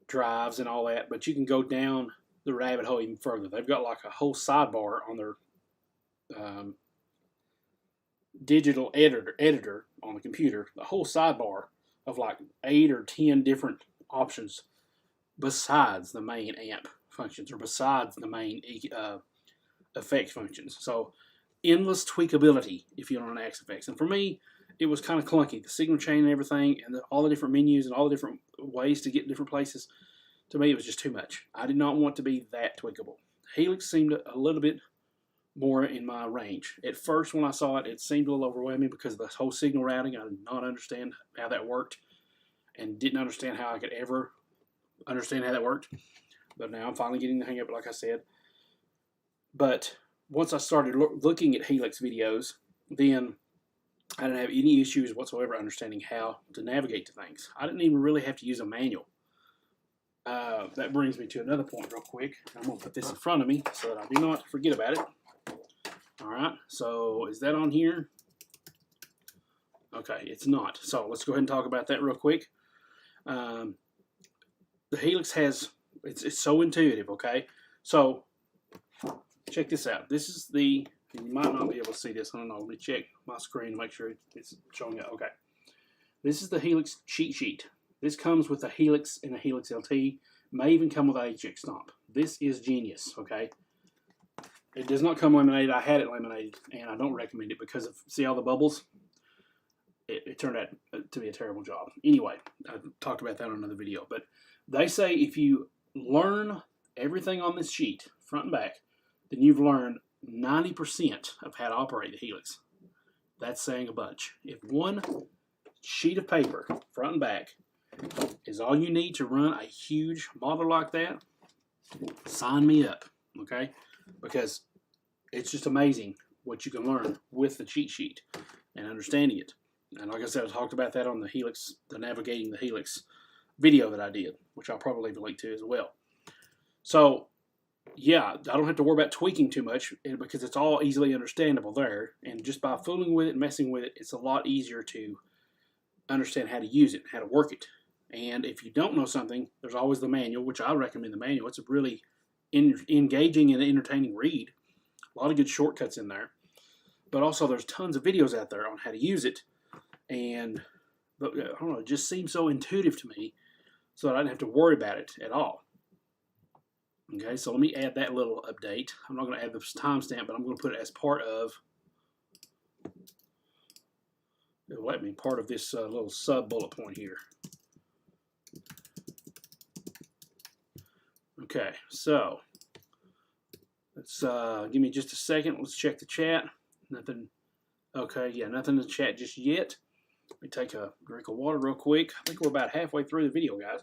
drives and all that, but you can go down the rabbit hole even further. They've got like a whole sidebar on their digital editor on the computer, the whole sidebar of like 8 or 10 different options besides the main amp functions or besides the main effect functions. So endless tweakability if you don't run Axe FX. And for me, it was kind of clunky. The signal chain and everything and all the different menus and all the different ways to get different places, to me it was just too much. I did not want to be that tweakable. Helix seemed a little bit more in my range. At first when I saw it, it seemed a little overwhelming because of the whole signal routing. I did not understand how that worked and didn't understand how I could ever understand how that worked. But now I'm finally getting the hang of it, like I said. But once I started looking at Helix videos, then I didn't have any issues whatsoever understanding how to navigate to things. I didn't even really have to use a manual. That brings me to another point real quick. I'm going to put this in front of me so that I do not forget about it. All right, so is that on here? Okay, it's not. So let's go ahead and talk about that real quick. The Helix has, it's so intuitive, okay? So check this out. This is the And you might not be able to see this. I don't know. Let me check my screen to make sure it's showing up. Okay. This is the Helix cheat sheet. This comes with a Helix and a Helix LT. May even come with a HX Stomp. This is genius, okay? It does not come laminated. I had it laminated, and I don't recommend it because of, see all the bubbles? It turned out to be a terrible job. Anyway, I talked about that on another video. But they say if you learn everything on this sheet, front and back, then you've learned 90% of how to operate the Helix. That's saying a bunch. If one sheet of paper, front and back, is all you need to run a huge model like that, sign me up, okay? Because it's just amazing what you can learn with the cheat sheet and understanding it. And like I said, I talked about that on the Helix, the Navigating the Helix video that I did, which I'll probably leave a link to as well. So, yeah, I don't have to worry about tweaking too much because it's all easily understandable there. And just by fooling with it and messing with it, it's a lot easier to understand how to use it, how to work it. And if you don't know something, there's always the manual, which I recommend the manual. It's a really engaging and entertaining read. A lot of good shortcuts in there. But also there's tons of videos out there on how to use it. But I don't know, it just seems so intuitive to me so that I didn't have to worry about it at all. Okay, so let me add that little update. I'm not going to add this timestamp, but I'm going to put it as part of, it'll let me, part of this little sub bullet point here. Okay, so let's give me just a second. Let's check the chat. Nothing. Okay, yeah, nothing in the chat just yet. Let me take a drink of water real quick. I think we're about halfway through the video, guys.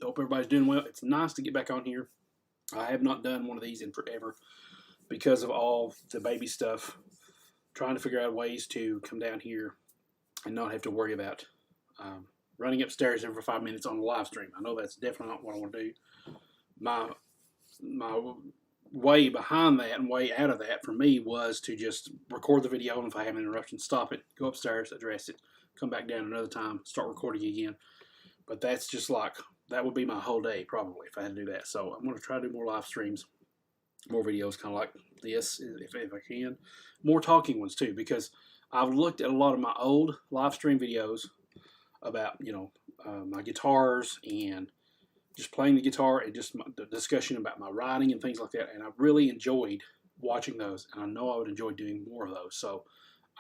Hope everybody's doing well. It's nice to get back on here. I have not done one of these in forever because of all the baby stuff. Trying to figure out ways to come down here and not have to worry about running upstairs every 5 minutes on a live stream. I know that's definitely not what I want to do. My way behind that and way out of that for me was to just record the video, and if I have an interruption, stop it, go upstairs, address it, come back down another time, start recording again. But that's just like, that would be my whole day probably if I had to do that. So I'm going to try to do more live streams, more videos kind of like this if I can. More talking ones too, because I've looked at a lot of my old live stream videos about, you know, my guitars and just playing the guitar and just the discussion about my writing and things like that. And I really enjoyed watching those, and I know I would enjoy doing more of those. So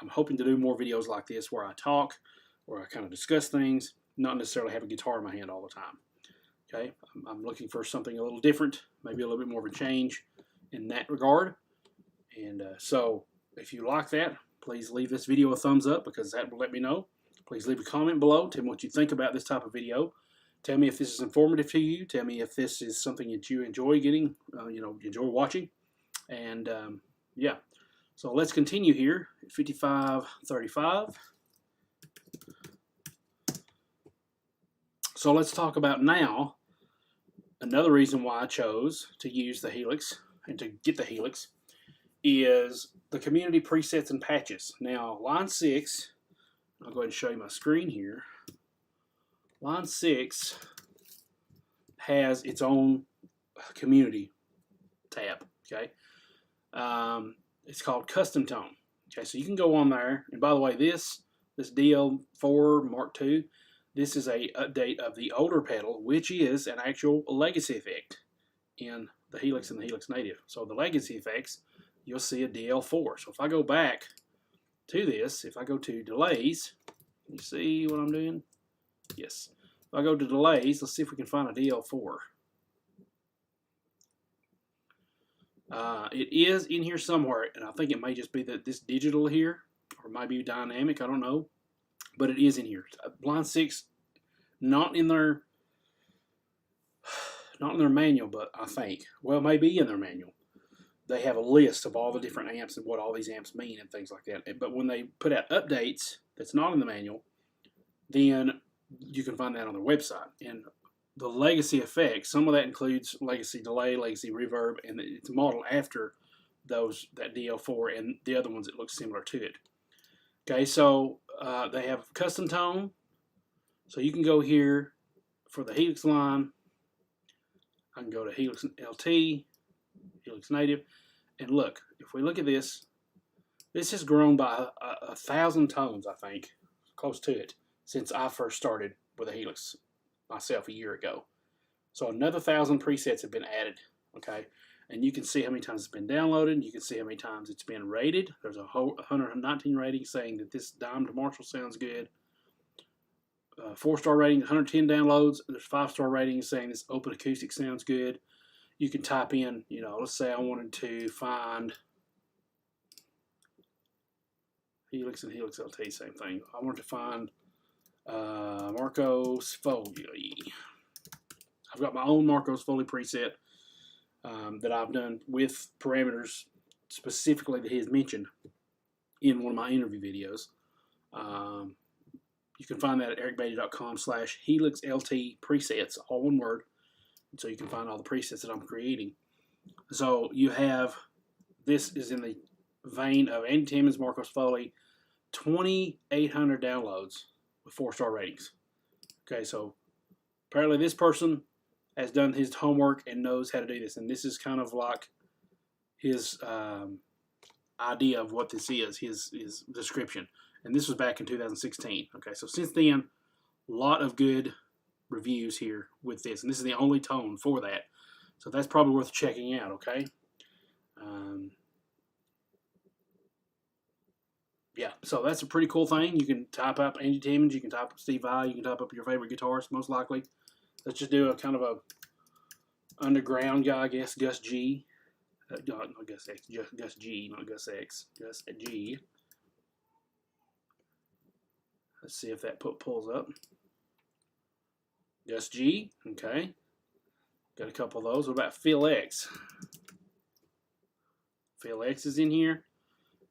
I'm hoping to do more videos like this where I talk, where I kind of discuss things, not necessarily have a guitar in my hand all the time. Okay, I'm looking for something a little different, maybe a little bit more of a change in that regard. And so if you like that, please leave this video a thumbs up because that will let me know. Please leave a comment below. Tell me what you think about this type of video. Tell me if this is informative to you. Tell me if this is something that you enjoy getting, you know, enjoy watching. And yeah, so let's continue here at 55:35. So let's talk about now another reason why I chose to use the Helix and to get the Helix is the community presets and patches. Now, line 6, I'll go ahead and show you my screen here. Line 6 has its own community tab, okay? It's called Custom Tone. Okay, so you can go on there, and by the way, this DL4 Mark II, this is a update of the older pedal, which is an actual legacy effect in the Helix and the Helix Native. So the legacy effects, you'll see a DL4. So if I go back to this, if I go to delays, you see what I'm doing? Yes. If I go to delays, let's see if we can find a DL4. It is in here somewhere, and I think it may just be this digital here, or it might be dynamic, I don't know. But it is in here. Line 6, not in their manual, but I think, well, maybe in their manual. They have a list of all the different amps and what all these amps mean and things like that. But when they put out updates that's not in the manual, then you can find that on their website. And the legacy effects, some of that includes legacy delay, legacy reverb, and it's modeled after that DL4 and the other ones that look similar to it. Okay, so they have custom tone. So you can go here for the Helix line, I can go to Helix LT, Helix Native, and look, if we look at this, this has grown by 1,000 tones, I think, close to it, since I first started with a Helix myself a year ago. So another 1,000 presets have been added, okay? And you can see how many times it's been downloaded. You can see how many times it's been rated. There's a whole 119 ratings saying that this dimed Marshall sounds good. 4-star rating, 110 downloads. There's 5-star ratings saying this open acoustic sounds good. You can type in, you know, let's say I wanted to find Helix and Helix LT, same thing. I wanted to find Marcos Foley. I've got my own Marcos Foley preset that I've done with parameters specifically that he has mentioned in one of my interview videos. You can find that at ericbeatty.com/HelixLT presets, all one word. And so you can find all the presets that I'm creating. So you have, this is in the vein of Andy Timmons, Marcos Foley, 2,800 downloads with 4-star ratings. Okay, so apparently this person has done his homework and knows how to do this. And this is kind of like his idea of what this is, his description. And this was back in 2016. Okay, so since then, a lot of good reviews here with this. And this is the only tone for that. So that's probably worth checking out, okay? Yeah, so that's a pretty cool thing. You can type up Andy Timmons, you can type up Steve Vai, you can type up your favorite guitarist, most likely. Let's just do a kind of a underground guy, I guess, Gus G. Not Gus X, Gus G, not Gus X, Gus G. Let's see if that pulls up. Gus G, okay. Got a couple of those. What about Phil X? Phil X is in here.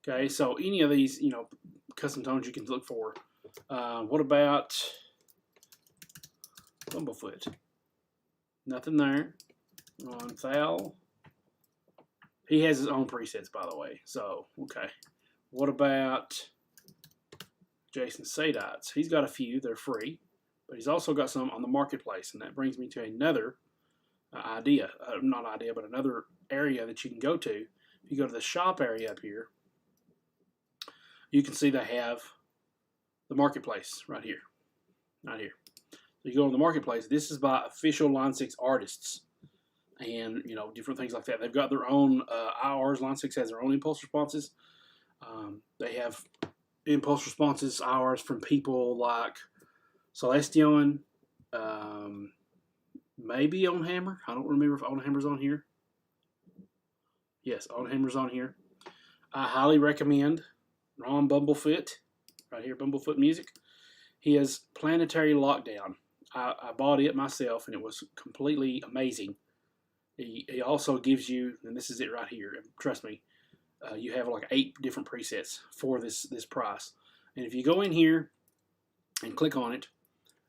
Okay, so any of these, you know, custom tones you can look for. What about Bumblefoot? Nothing there. On Thal. He has his own presets, by the way. So, okay. What about Jason Sadites? He's got a few. They're free. But he's also got some on the marketplace. And that brings me to another idea. Not idea, but another area that you can go to. If you go to the shop area up here, you can see they have the marketplace right here. Right here. So you go to the marketplace. This is by official Line 6 artists. And, you know, different things like that. They've got their own IRs. Line 6 has their own impulse responses. They have impulse responses, IRs from people like Celestion, maybe On Hammer. I don't remember if On Hammer's on here. Yes, On Hammer's on here. I highly recommend Ron Bumblefoot, right here, Bumblefoot Music. He has Planetary Lockdown. I bought it myself, and it was completely amazing. He also gives you, and this is it right here, trust me, you have like 8 different presets for this price. And if you go in here and click on it,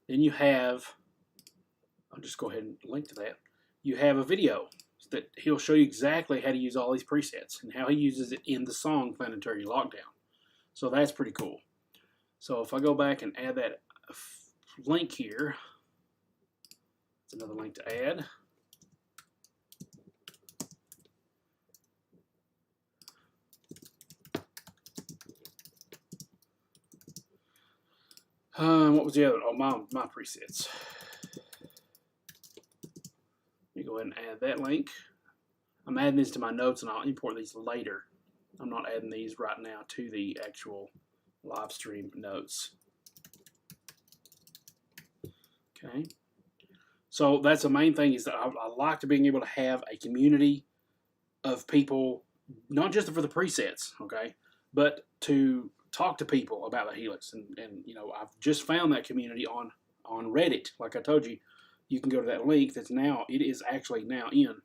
then you have, I'll just go ahead and link to that, you have a video that he'll show you exactly how to use all these presets and how he uses it in the song Planetary Lockdown. So that's pretty cool. So if I go back and add that link here, it's another link to add. What was the other? Oh, my presets. Let me go ahead and add that link. I'm adding these to my notes, and I'll import these later. I'm not adding these right now to the actual live stream notes. Okay. So that's the main thing, is that I like to being able to have a community of people, not just for the presets, okay, but to talk to people about the Helix. And you know, I've just found that community on Reddit. Like I told you, you can go to that link that's now, it is actually now in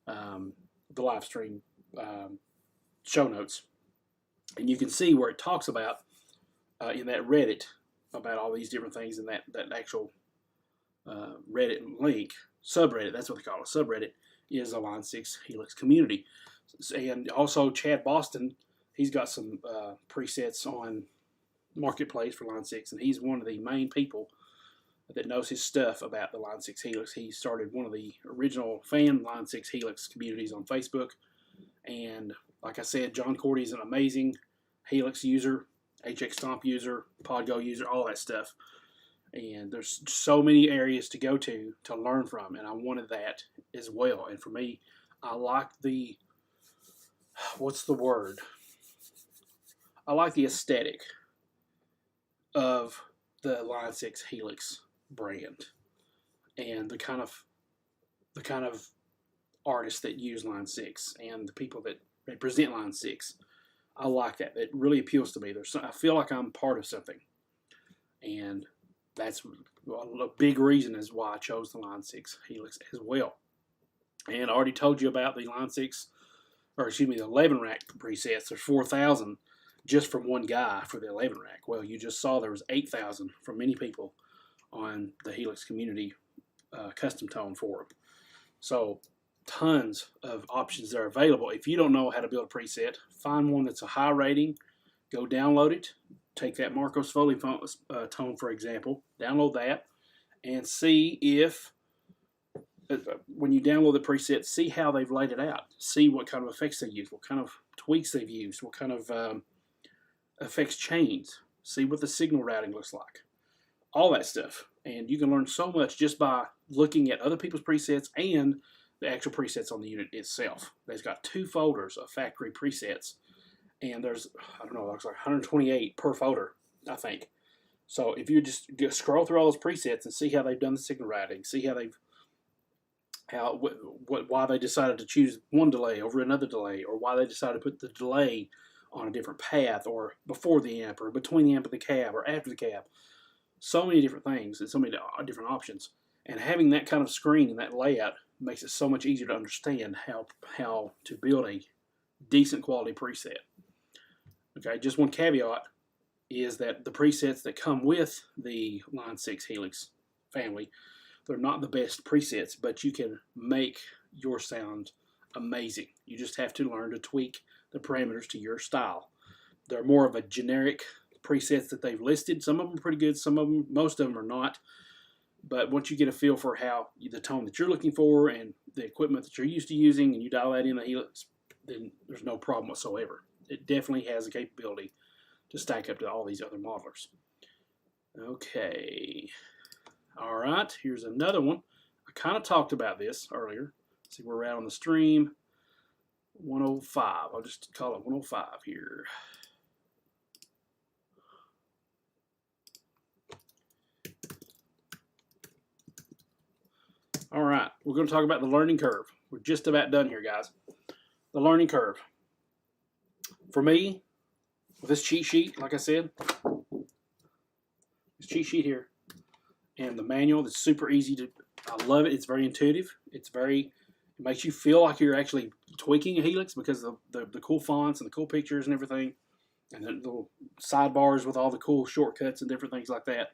the live stream show notes. And you can see where it talks about in that Reddit about all these different things, and that actual Reddit link, subreddit, that's what they call it, subreddit, is a Line 6 Helix community. And also Chad Boston, he's got some presets on Marketplace for Line 6, and he's one of the main people that knows his stuff about the Line 6 Helix. He started one of the original fan Line 6 Helix communities on Facebook. And like I said, John Cordy is an amazing Helix user, HX Stomp user, PodGo user, all that stuff. And there's so many areas to go to learn from, and I wanted that as well. And for me, I like the, what's the word? I like the aesthetic of the Line 6 Helix brand and the kind of artists that use Line 6 and the people that represent Line 6. I like that. It really appeals to me. I feel like I'm part of something, and that's a big reason is why I chose the Line 6 Helix as well. And I already told you about the Line 6, or excuse me, the 11 rack presets. There's 4,000 just from one guy for the 11 rack. Well, you just saw there was 8,000 from many people on the Helix community custom tone forum. So tons of options that are available. If you don't know how to build a preset, find one that's a high rating, go download it. Take that Marcos Foley tone, for example, download that, and see if, when you download the preset, see how they've laid it out. See what kind of effects they use, what kind of tweaks they've used, what kind of effects chains. See what the signal routing looks like. All that stuff. And you can learn so much just by looking at other people's presets and the actual presets on the unit itself. They've got 2 folders of factory presets. And there's, I don't know, it looks like 128 per folder, I think. So if you just scroll through all those presets and see how they've done the signal routing, see how why they decided to choose one delay over another delay, or why they decided to put the delay on a different path, or before the amp, or between the amp and the cab, or after the cab. So many different things and so many different options. And having that kind of screen and that layout makes it so much easier to understand how to build a decent quality preset. Okay, just one caveat is that the presets that come with the Line 6 Helix family, they're not the best presets, but you can make your sound amazing. You just have to learn to tweak the parameters to your style. They're more of a generic presets that they've listed. Some of them are pretty good, most of them are not. But once you get a feel for how the tone that you're looking for and the equipment that you're used to using, and you dial that in the Helix, then there's no problem whatsoever. It definitely has the capability to stack up to all these other modelers. Okay. All right, here's another one. I kind of talked about this earlier. See where we're at on the stream. 105. I'll just call it 105 here. All right, we're going to talk about the learning curve. We're just about done here, guys. The learning curve. For me, with this cheat sheet, like I said, this cheat sheet here, and the manual that's super easy to, I love it. It's very intuitive. It makes you feel like you're actually tweaking a Helix because of the cool fonts and the cool pictures and everything, and the little sidebars with all the cool shortcuts and different things like that.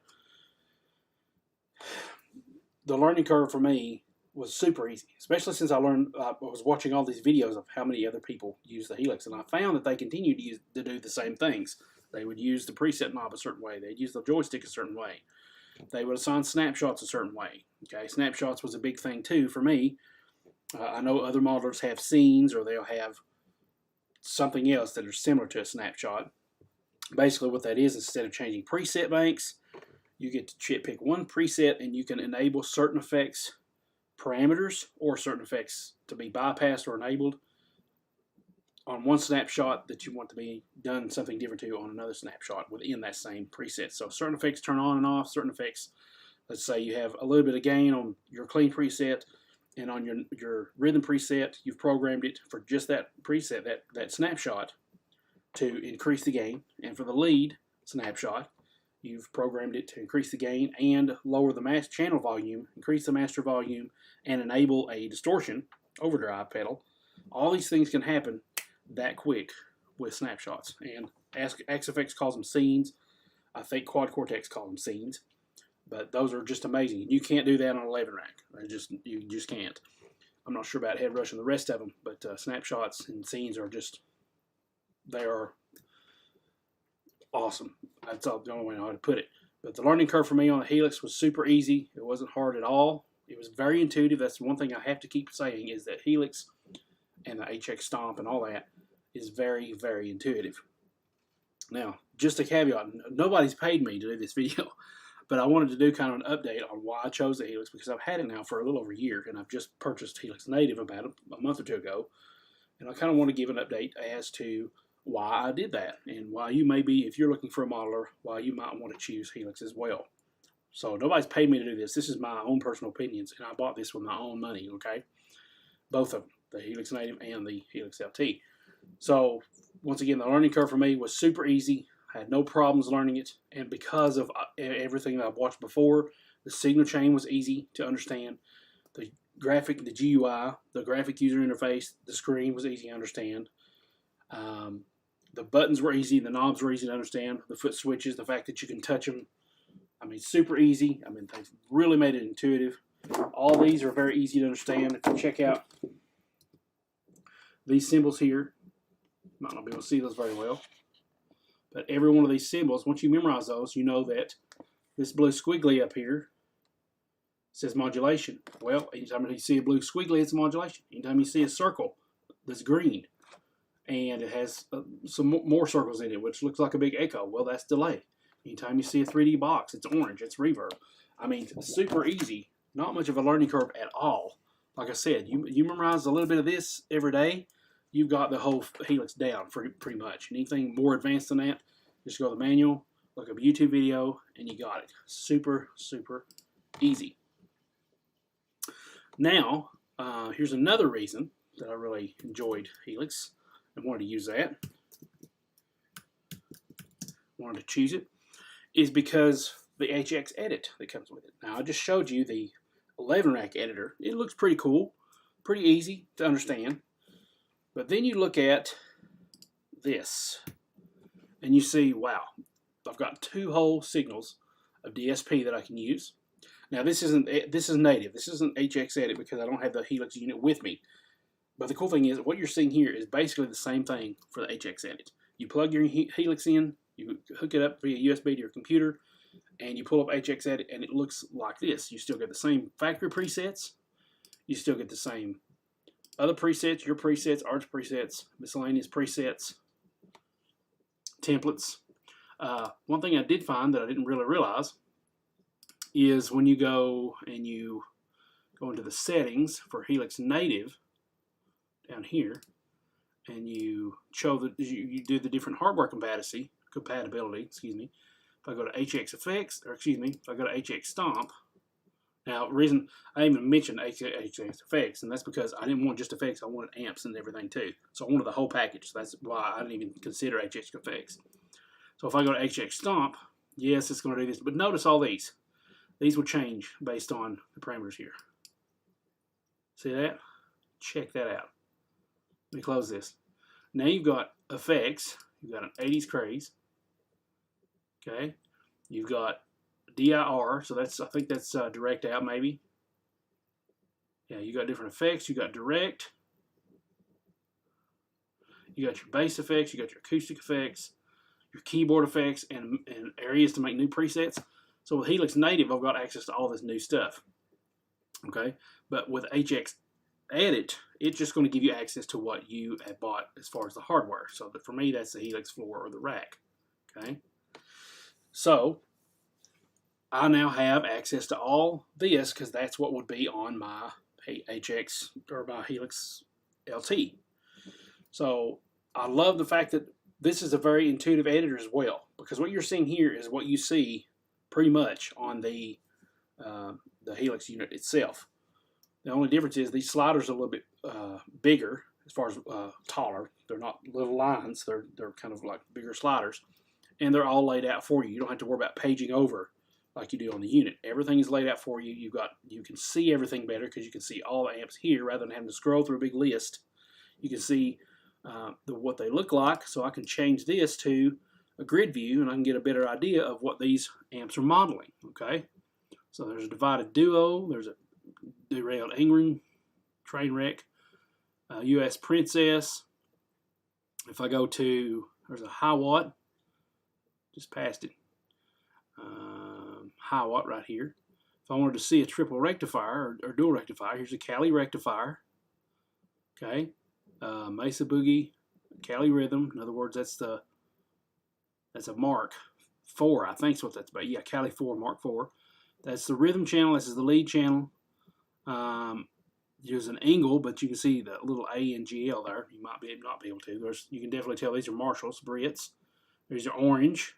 The learning curve for me was super easy, especially since I was watching all these videos of how many other people use the Helix, and I found that they continue to do the same things. They would use the preset knob a certain way. They'd use the joystick a certain way. They would assign snapshots a certain way. Okay, snapshots was a big thing too for me. I know other modelers have scenes, or they'll have something else that are similar to a snapshot. Basically what that is, instead of changing preset banks, you get to pick one preset and you can enable certain effects parameters or certain effects to be bypassed or enabled on one snapshot that you want to be done something different to on another snapshot within that same preset. So certain effects turn on and off, certain effects, let's say you have a little bit of gain on your clean preset, and on your rhythm preset, you've programmed it for just that preset, that snapshot, to increase the gain. And for the lead snapshot, you've programmed it to increase the gain and lower the channel volume, increase the master volume, and enable a distortion overdrive pedal. All these things can happen that quick with snapshots. And Axe FX calls them scenes. I think Quad Cortex calls them scenes. But those are just amazing. You can't do that on an 11 rack. You just can't. I'm not sure about Headrush and the rest of them, but snapshots and scenes are just, they are awesome. That's the only way I know how to put it. But the learning curve for me on the Helix was super easy. It wasn't hard at all. It was very intuitive. That's one thing I have to keep saying, is that Helix and the HX Stomp and all that is very, very intuitive. Now, just a caveat, nobody's paid me to do this video, but I wanted to do kind of an update on why I chose the Helix, because I've had it now for a little over a year, and I've just purchased Helix Native about a month or two ago, and I kind of want to give an update as to why I did that, and why you may be, if you're looking for a modeler, why you might want to choose Helix as well. So nobody's paid me to do this. This is my own personal opinions, and I bought this with my own money, okay? Both of them, the Helix Native and the Helix LT. So once again, the learning curve for me was super easy. I had no problems learning it, and because of everything that I've watched before, the signal chain was easy to understand. The graphic, the GUI, the graphic user interface, the screen was easy to understand. The buttons were easy, the knobs were easy to understand. The foot switches, the fact that you can touch them, I mean, super easy. I mean, they've really made it intuitive. All these are very easy to understand. If you check out these symbols here, might not be able to see those very well, but every one of these symbols, once you memorize those, you know that this blue squiggly up here says modulation. Well, anytime you see a blue squiggly, it's modulation. Anytime you see a circle that's green and it has some more circles in it, which looks like a big echo, well, that's delay. Anytime you see a 3D box, it's orange, it's reverb. I mean, super easy, not much of a learning curve at all. Like I said, you memorize a little bit of this every day, you've got the whole Helix down pretty much. Anything more advanced than that, just go to the manual, look up a YouTube video, and you got it. Super, super easy. Now, here's another reason that I really enjoyed Helix and wanted to use that, wanted to choose it, is because the HX edit that comes with it. Now, I just showed you the 11-rack editor. It looks pretty cool, pretty easy to understand. But then you look at this, and you see, wow, I've got 2 whole signals of DSP that I can use. Now, this is native. This isn't HX edit because I don't have the Helix unit with me. But the cool thing is, what you're seeing here is basically the same thing for the HX edit. You plug your Helix in, you hook it up via USB to your computer, and you pull up HX edit, and it looks like this. You still get the same factory presets. You still get the same other presets, your presets, arch presets, miscellaneous presets, templates. One thing I did find that I didn't really realize is when you go and you go into the settings for Helix Native down here, and you show that you do the different hardware compatibility. Excuse me. If I go to HX FX, or excuse me, if I go to HX Stomp. Now, the reason I even mentioned HX FX, and that's because I didn't want just effects, I wanted amps and everything too. So I wanted the whole package. So that's why I didn't even consider HX FX. So if I go to HX Stomp, yes, it's going to do this. But notice all these. These will change based on the parameters here. See that? Check that out. Let me close this. Now you've got effects. You've got an 80s craze. Okay. You've got DIR, so that's, I think that's direct out maybe. Yeah, you got different effects. You got direct. You got your bass effects. You got your acoustic effects, your keyboard effects, and areas to make new presets. So with Helix Native, I've got access to all this new stuff. Okay, but with HX Edit, it's just going to give you access to what you have bought as far as the hardware. So that for me, that's the Helix floor or the rack. Okay, so I now have access to all this because that's what would be on my HX or my Helix LT. So I love the fact that this is a very intuitive editor as well, because what you're seeing here is what you see pretty much on the Helix unit itself. The only difference is these sliders are a little bit bigger as far as taller. They're not little lines. They're kind of like bigger sliders, and they're all laid out for you. You don't have to worry about paging over like you do on the unit. Everything is laid out for you. You can see everything better because you can see all the amps here rather than having to scroll through a big list. You can see what they look like, so I can change this to a grid view and I can get a better idea of what these amps are modeling. Okay, so there's a divided duo, there's a derailed Ingrid, train wreck, US Princess. If I go to, there's a high watt, just past it. high watt right here. If I wanted to see a triple rectifier or dual rectifier, here's a Cali rectifier. Okay, Mesa Boogie, Cali Rhythm. In other words, that's a Mark 4. I think is what that's about. Yeah, Cali 4 Mark 4. That's the rhythm channel. This is the lead channel. There's an angle, but you can see the little A and GL there. You might not be able to. You can definitely tell these are Marshalls, Brits. There's your orange,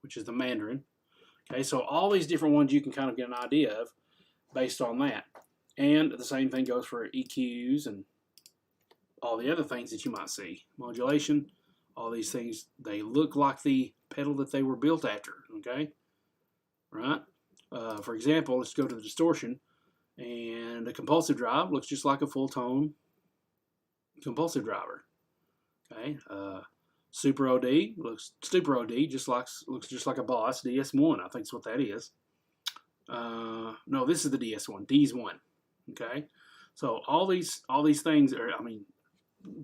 which is the Mandarin. Okay, so all these different ones you can kind of get an idea of based on that. And the same thing goes for EQs and all the other things that you might see. Modulation, all these things, they look like the pedal that they were built after, okay? Right? For example, let's go to the distortion. And a compulsive drive looks just like a full tone compulsive driver. Okay, Super OD looks Super OD, looks just like a Boss DS1. I think that's what that is. No, this is the DS1. DS1. Okay, so all these things are, I mean,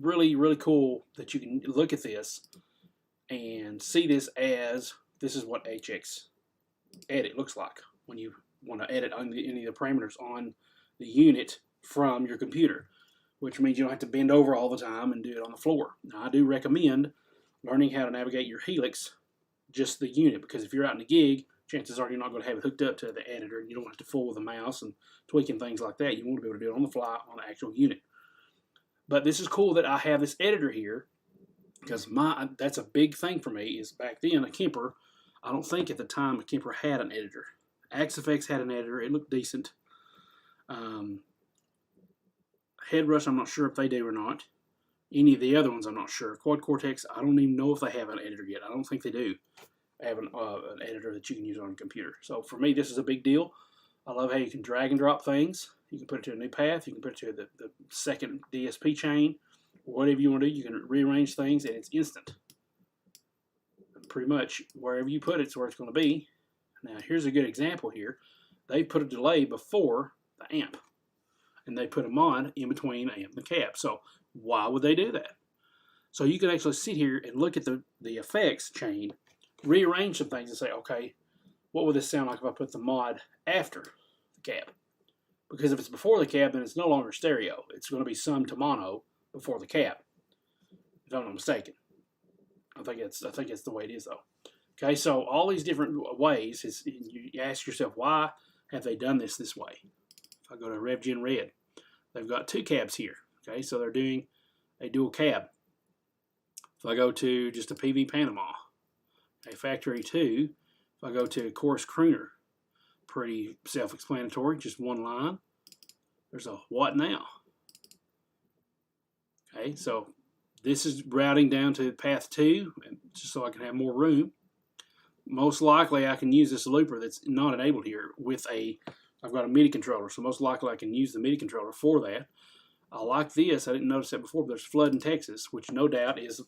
really cool that you can look at this and see this as this is what HX edit looks like when you want to edit any of the parameters on the unit from your computer, which means you don't have to bend over all the time and do it on the floor. Now, I do recommend learning how to navigate your Helix, just the unit, because if you're out in a gig, chances are you're not going to have it hooked up to the editor, and you don't have to fool with the mouse and tweaking things like that. You want to be able to do it on the fly on the actual unit. But this is cool that I have this editor here, because that's a big thing for me. Is back then a Kemper, I don't think at the time a Kemper had an editor. Axe FX had an editor. It looked decent. Headrush, I'm not sure if they do or not. Any of the other ones, I'm not sure. Quad Cortex, I don't even know if they have an editor yet. I don't think they do have an editor that you can use on a computer. So for me, this is a big deal. I love how you can drag and drop things. You can put it to a new path. You can put it to the second DSP chain. Whatever you want to do, you can rearrange things, and it's instant. Pretty much wherever you put it's where it's going to be. Now, here's a good example here. They put a delay before the amp, and they put a mod in between the amp and the cab. So why would they do that? So you can actually sit here and look at the effects chain, rearrange some things and say, okay, what would this sound like if I put the mod after the cab? Because if it's before the cab, then it's no longer stereo. It's going to be summed to mono before the cab, if I'm not mistaken. I think it's the way it is, though. Okay, so all these different ways, you ask yourself, why have they done this way? If I go to RevGen Red, they've got two cabs here. Okay, so they're doing a dual cab. If I go to just a PV Panama, a Factory 2, if I go to Chorus Crooner, pretty self-explanatory, just one line. There's a what now? Okay, so this is routing down to path 2, just so I can have more room. Most likely I can use this looper that's not enabled here with I've got a MIDI controller, so most likely I can use the MIDI controller for that. I like this. I didn't notice that before, but there's Flood in Texas, which no doubt is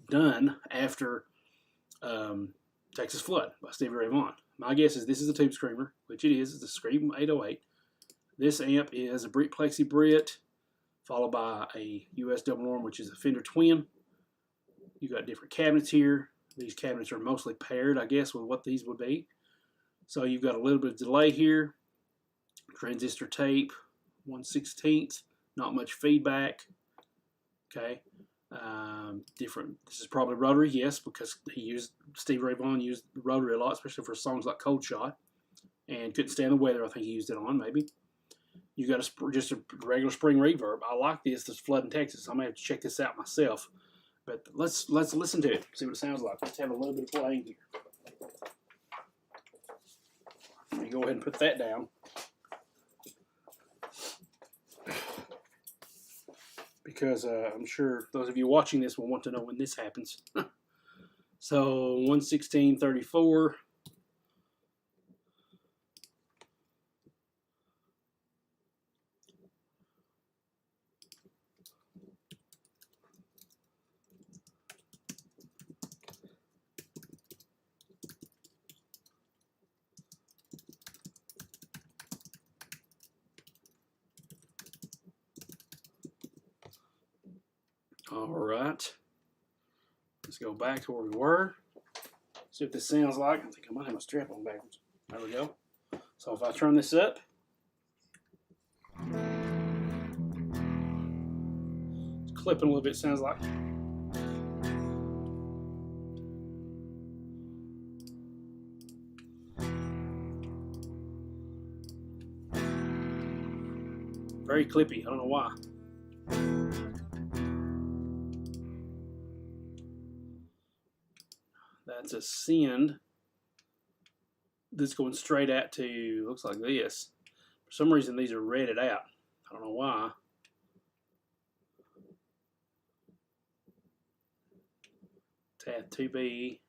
done after Texas Flood by Stevie Ray Vaughan. My guess is this is a Tube Screamer, which it is. It's a Scream 808. This amp is a Plexi Brit, followed by a US double arm, which is a Fender Twin. You've got different cabinets here. These cabinets are mostly paired, I guess, with what these would be. So you've got a little bit of delay here. Transistor tape, 1/16, not much feedback. Okay. This is probably rotary, yes, because Stevie Ray Vaughan used rotary a lot, especially for songs like Cold Shot, and couldn't stand the weather. I think he used it on, maybe. You got just a regular spring reverb. I like this Flood in Texas. I may have to check this out myself. But let's listen to it, see what it sounds like. Let's have a little bit of playing here. Let me go ahead and put that down. Because I'm sure those of you watching this will want to know when this happens. So 1/16/34. All right, let's go back to where we were. See what this sounds like. I think I might have my strap on backwards. There we go. So if I turn this up, it's clipping a little bit, sounds like. Very clippy, I don't know why. That's a send that's going straight out to, looks like this. For some reason these are redded out. I don't know why. Tab 2B.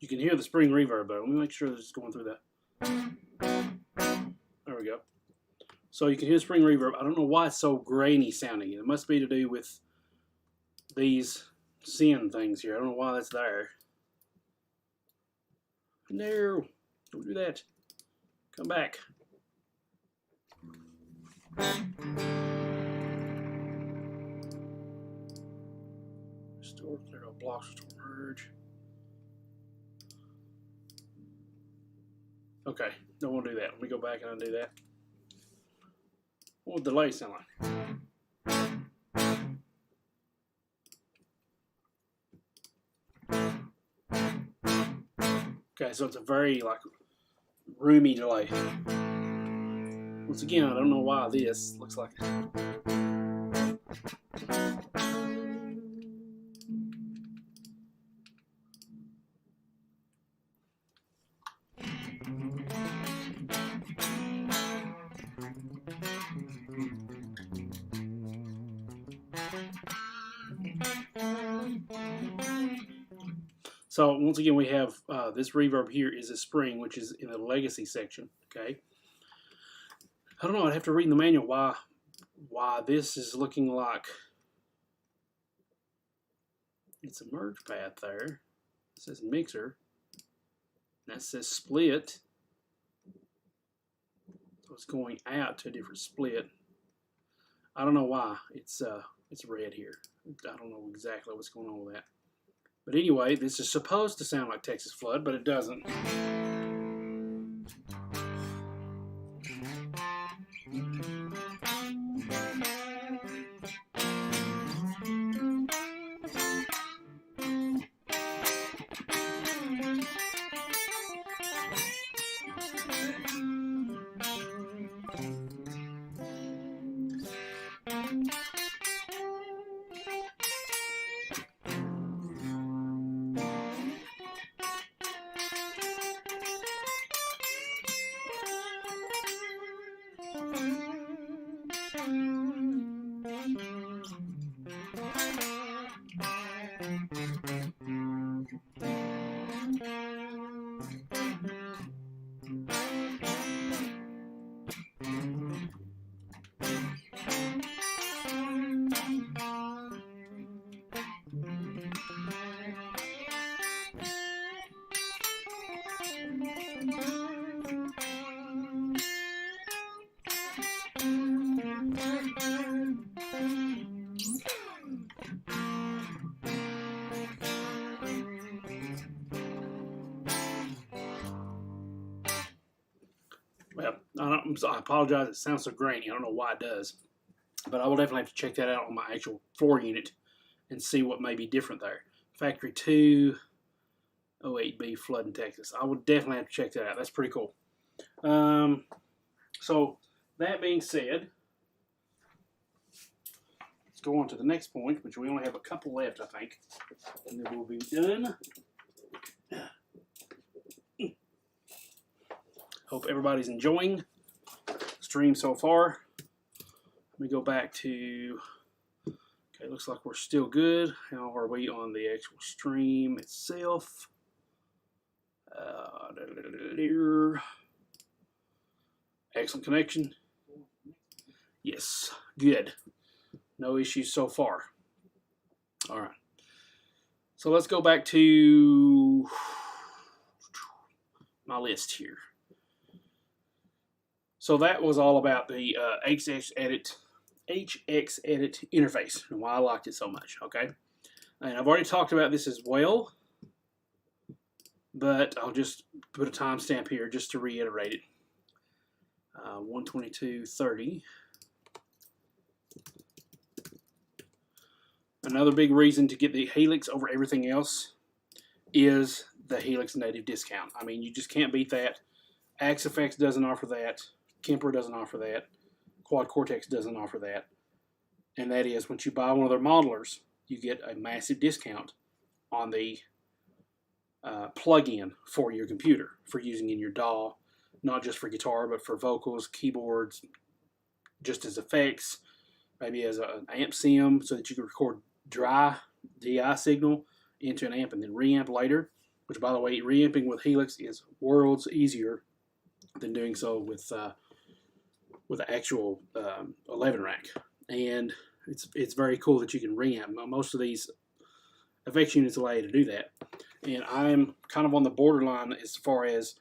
You can hear the spring reverb, but let me make sure this is going through that. There we go. So you can hear the spring reverb. I don't know why it's so grainy sounding. It must be to do with these send things here. I don't know why that's there. No, don't do that. Come back. Restore, clear out blocks, restore merge. Okay, don't want to do that. Let me go back and undo that. What would delay sound like? Okay, so it's a very like roomy delay. Once again, I don't know why this looks like it. So once again, we have this reverb here is a spring, which is in the legacy section. Okay, I don't know. I'd have to read in the manual why this is looking like it's a merge path there. It says mixer. That says split. So it's going out to a different split. I don't know why it's red here. I don't know exactly what's going on with that. But anyway, this is supposed to sound like Texas Flood, but it doesn't. Well, I apologize. It sounds so grainy. I don't know why it does. But I will definitely have to check that out on my actual 4 unit and see what may be different there. Factory 208B Flood in Texas. I will definitely have to check that out. That's pretty cool. So that being said, let's go on to the next point, which we only have a couple left, I think. And then we'll be done. Hope everybody's enjoying the stream so far. Let me go back to, okay, looks like we're still good. How are we on the actual stream itself? Excellent connection. Yes, good. No issues so far. All right. So let's go back to my list here. So that was all about the HX Edit interface and why I liked it so much. Okay, and I've already talked about this as well, but I'll just put a timestamp here just to reiterate it. 122.30. Another big reason to get the Helix over everything else is the Helix Native discount. I mean, you just can't beat that. Axe FX doesn't offer that. Kemper doesn't offer that. Quad Cortex doesn't offer that. And that is, once you buy one of their modelers, you get a massive discount on the plug-in for your computer for using in your DAW, not just for guitar, but for vocals, keyboards, just as effects, maybe as an amp sim, so that you can record dry DI signal into an amp and then reamp later. Which, by the way, reamping with Helix is worlds easier than doing so with the actual 11 rack. And it's very cool that you can reamp. Most of these FX units allow you to do that. And I'm kind of on the borderline as far as,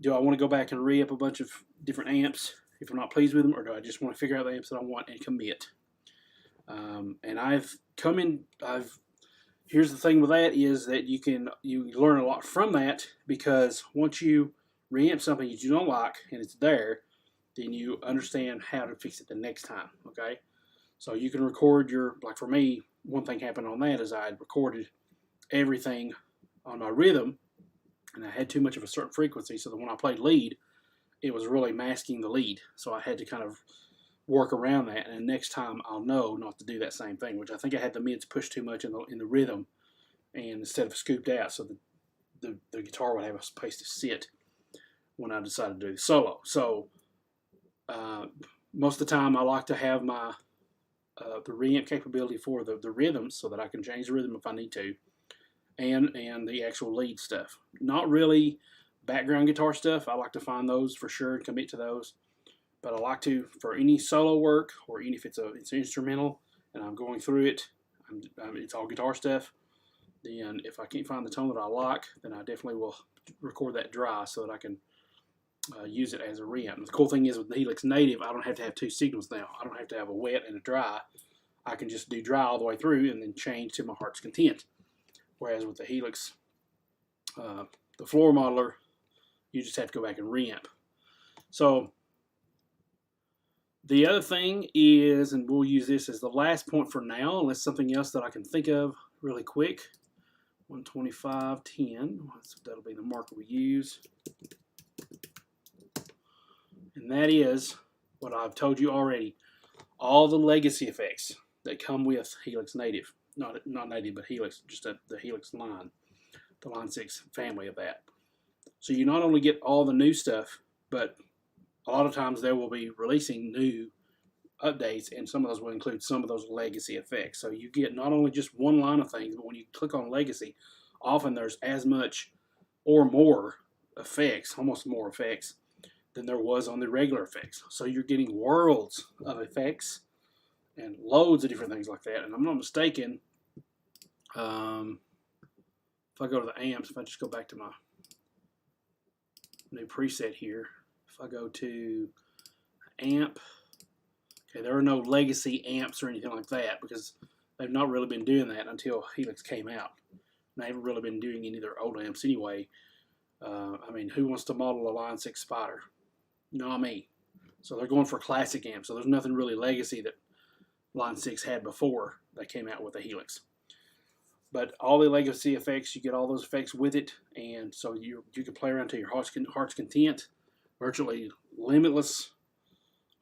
do I want to go back and re-up a bunch of different amps if I'm not pleased with them, or do I just want to figure out the amps that I want and commit? And here's the thing with that is that you learn a lot from that, because once you reamp something you don't like and it's there, then you understand how to fix it the next time. Okay, so you can record like for me, one thing happened on that is I had recorded everything on my rhythm, and I had too much of a certain frequency, so that when I played lead, it was really masking the lead. So I had to kind of work around that, and next time I'll know not to do that same thing, which I think I had the mids pushed too much in the rhythm, and instead of scooped out, so the guitar would have a space to sit when I decided to do the solo. So most of the time I like to have my the reamp capability for the rhythms, so that I can change the rhythm if I need to, and the actual lead stuff. Not really background guitar stuff. I like to find those for sure and commit to those. But I like to, for any solo work, or even if it's instrumental and I'm going through it, it's all guitar stuff, then if I can't find the tone that I like, then I definitely will record that dry so that I can use it as a reamp. And the cool thing is with the Helix Native, I don't have to have two signals now. I don't have to have a wet and a dry. I can just do dry all the way through and then change to my heart's content. Whereas with the Helix, the floor modeler, you just have to go back and reamp. So the other thing is, and we'll use this as the last point for now, unless something else that I can think of really quick. 125.10. That'll be the marker we use. And that is what I've told you already. All the legacy effects that come with Helix Native. Not Native, but Helix, just the Helix line. The Line 6 family of that. So you not only get all the new stuff, but a lot of times they will be releasing new updates, and some of those will include some of those legacy effects. So you get not only just one line of things, but when you click on legacy, often there's as much or more effects, almost more effects, than there was on the regular effects. So you're getting worlds of effects and loads of different things like that. And I'm not mistaken, if I go to the amps, if I just go back to my new preset here, if I go to amp, okay, there are no legacy amps or anything like that, because they've not really been doing that until Helix came out. And they haven't really been doing any of their old amps anyway. I mean, who wants to model a Line 6 Spider? Not me. So they're going for classic amps. So there's nothing really legacy that Line 6 had before they came out with the Helix. But all the legacy effects, you get all those effects with it, and so you can play around to your heart's content. Virtually limitless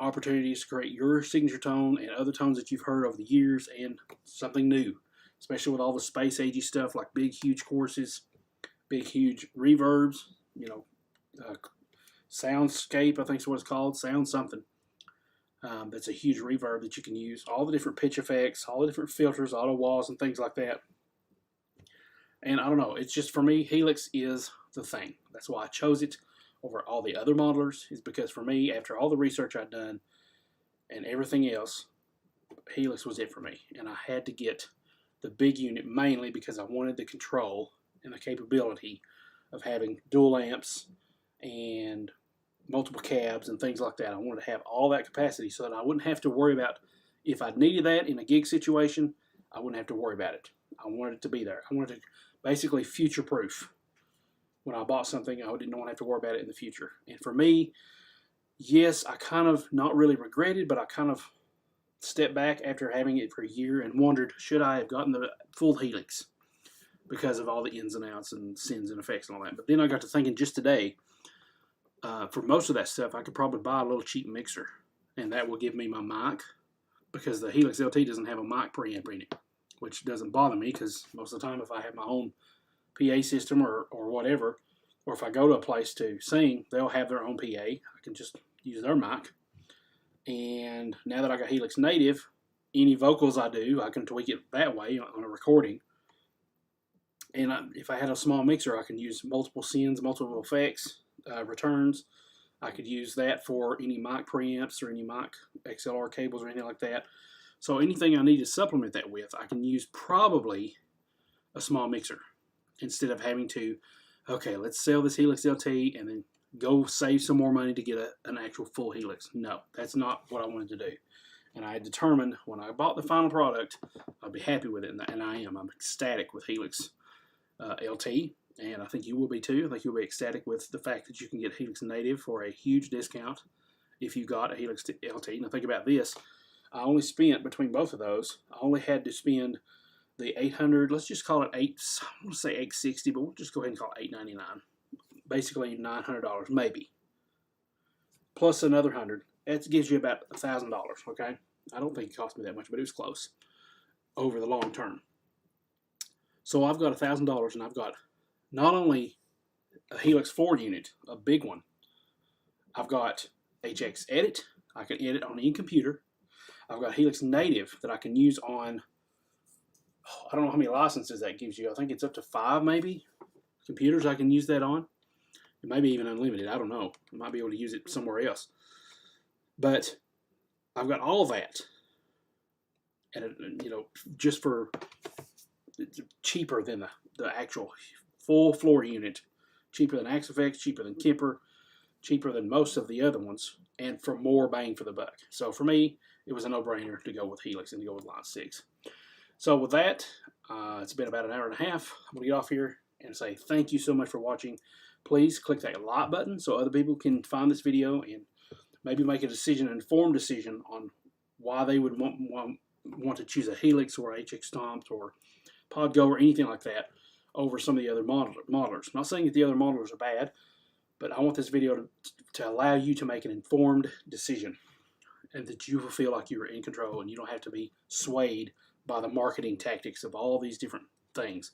opportunities to create your signature tone and other tones that you've heard over the years, and something new, especially with all the space agey stuff like big, huge choruses, big, huge reverbs, soundscape, I think is what it's called, sound something. That's a huge reverb that you can use. All the different pitch effects, all the different filters, auto walls, and things like that. And I don't know, it's just, for me, Helix is the thing. That's why I chose it over all the other modelers, is because for me, after all the research I'd done and everything else, Helix was it for me. And I had to get the big unit mainly because I wanted the control and the capability of having dual amps and multiple cabs and things like that. I wanted to have all that capacity so that I wouldn't have to worry about, if I needed that in a gig situation, I wouldn't have to worry about it. I wanted it to be there. I wanted to basically future-proof. When I bought something, I didn't want to have to worry about it in the future. And for me, yes, I kind of not really regretted, but I kind of stepped back after having it for a year and wondered, should I have gotten the full Helix because of all the ins and outs and sins and effects and all that. But then I got to thinking just today, for most of that stuff, I could probably buy a little cheap mixer, and that will give me my mic, because the Helix LT doesn't have a mic preamp in it, which doesn't bother me because most of the time if I have my own PA system or whatever, or if I go to a place to sing, they'll have their own PA. I can just use their mic. And now that I got Helix Native, any vocals I do, I can tweak it that way on a recording. And if I had a small mixer, I can use multiple sins, multiple effects, returns. I could use that for any mic preamps or any mic XLR cables or anything like that. So anything I need to supplement that with, I can use probably a small mixer instead of having to, okay, let's sell this Helix LT and then go save some more money to get an actual full Helix. No, that's not what I wanted to do. And I determined when I bought the final product, I'd be happy with it, and I am. I'm ecstatic with Helix LT, and I think you will be too. I think you'll be ecstatic with the fact that you can get Helix Native for a huge discount if you got a Helix LT. Now think about this. I only spent, between both of those, I only had to spend the 800, let's just call it I want to say 860, but we'll just go ahead and call it $899. Basically $900 maybe, plus another $100. That gives you about $1,000. Okay, I don't think it cost me that much, but it was close over the long term. So I've got $1,000, and I've got not only a Helix 4 unit, a big one. I've got HX Edit. I can edit on any computer. I've got Helix Native that I can use on, I don't know how many licenses that gives you. I think it's up to 5 maybe computers I can use that on. It may be even unlimited. I don't know. I might be able to use it somewhere else. But I've got all that, and just for cheaper than the actual full floor unit, cheaper than Axe FX, cheaper than Kemper, cheaper than most of the other ones, and for more bang for the buck. So for me, it was a no-brainer to go with Helix and to go with Line 6. So with that, it's been about an hour and a half. I'm going to get off here and say thank you so much for watching. Please click that like button so other people can find this video and maybe make a decision, an informed decision on why they would want to choose a Helix or a HX Stomp or Podgo or anything like that over some of the other modelers. I'm not saying that the other modelers are bad, but I want this video to allow you to make an informed decision, and that you will feel like you're in control and you don't have to be swayed by the marketing tactics of all these different things.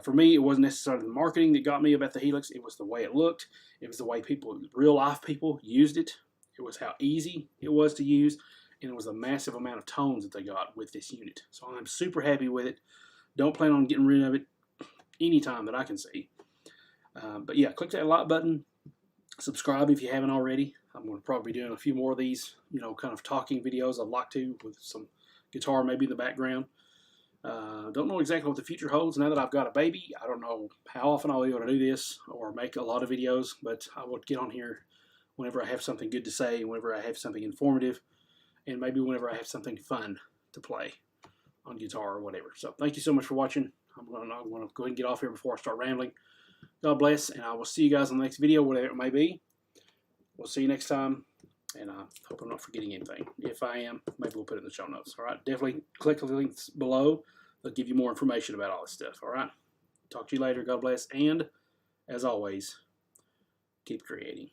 For me, it wasn't necessarily the marketing that got me about the Helix. It was the way it looked. It was the way real life people used it. It was how easy it was to use, and it was the massive amount of tones that they got with this unit. So I'm super happy with it. Don't plan on getting rid of it anytime that I can see. But yeah, click that like button. Subscribe if you haven't already. I'm going to probably be doing a few more of these, kind of talking videos. I'd like to, with some guitar maybe in the background. Don't know exactly what the future holds now that I've got a baby. I don't know how often I'll be able to do this or make a lot of videos, but I will get on here whenever I have something good to say, whenever I have something informative, and maybe whenever I have something fun to play on guitar or whatever. So thank you so much for watching. I'm going to go ahead and get off here before I start rambling. God bless, and I will see you guys in the next video, whatever it may be. We'll see you next time, and I hope I'm not forgetting anything. If I am, maybe we'll put it in the show notes. All right, definitely click the links below. They'll give you more information about all this stuff. All right, talk to you later. God bless, and as always, keep creating.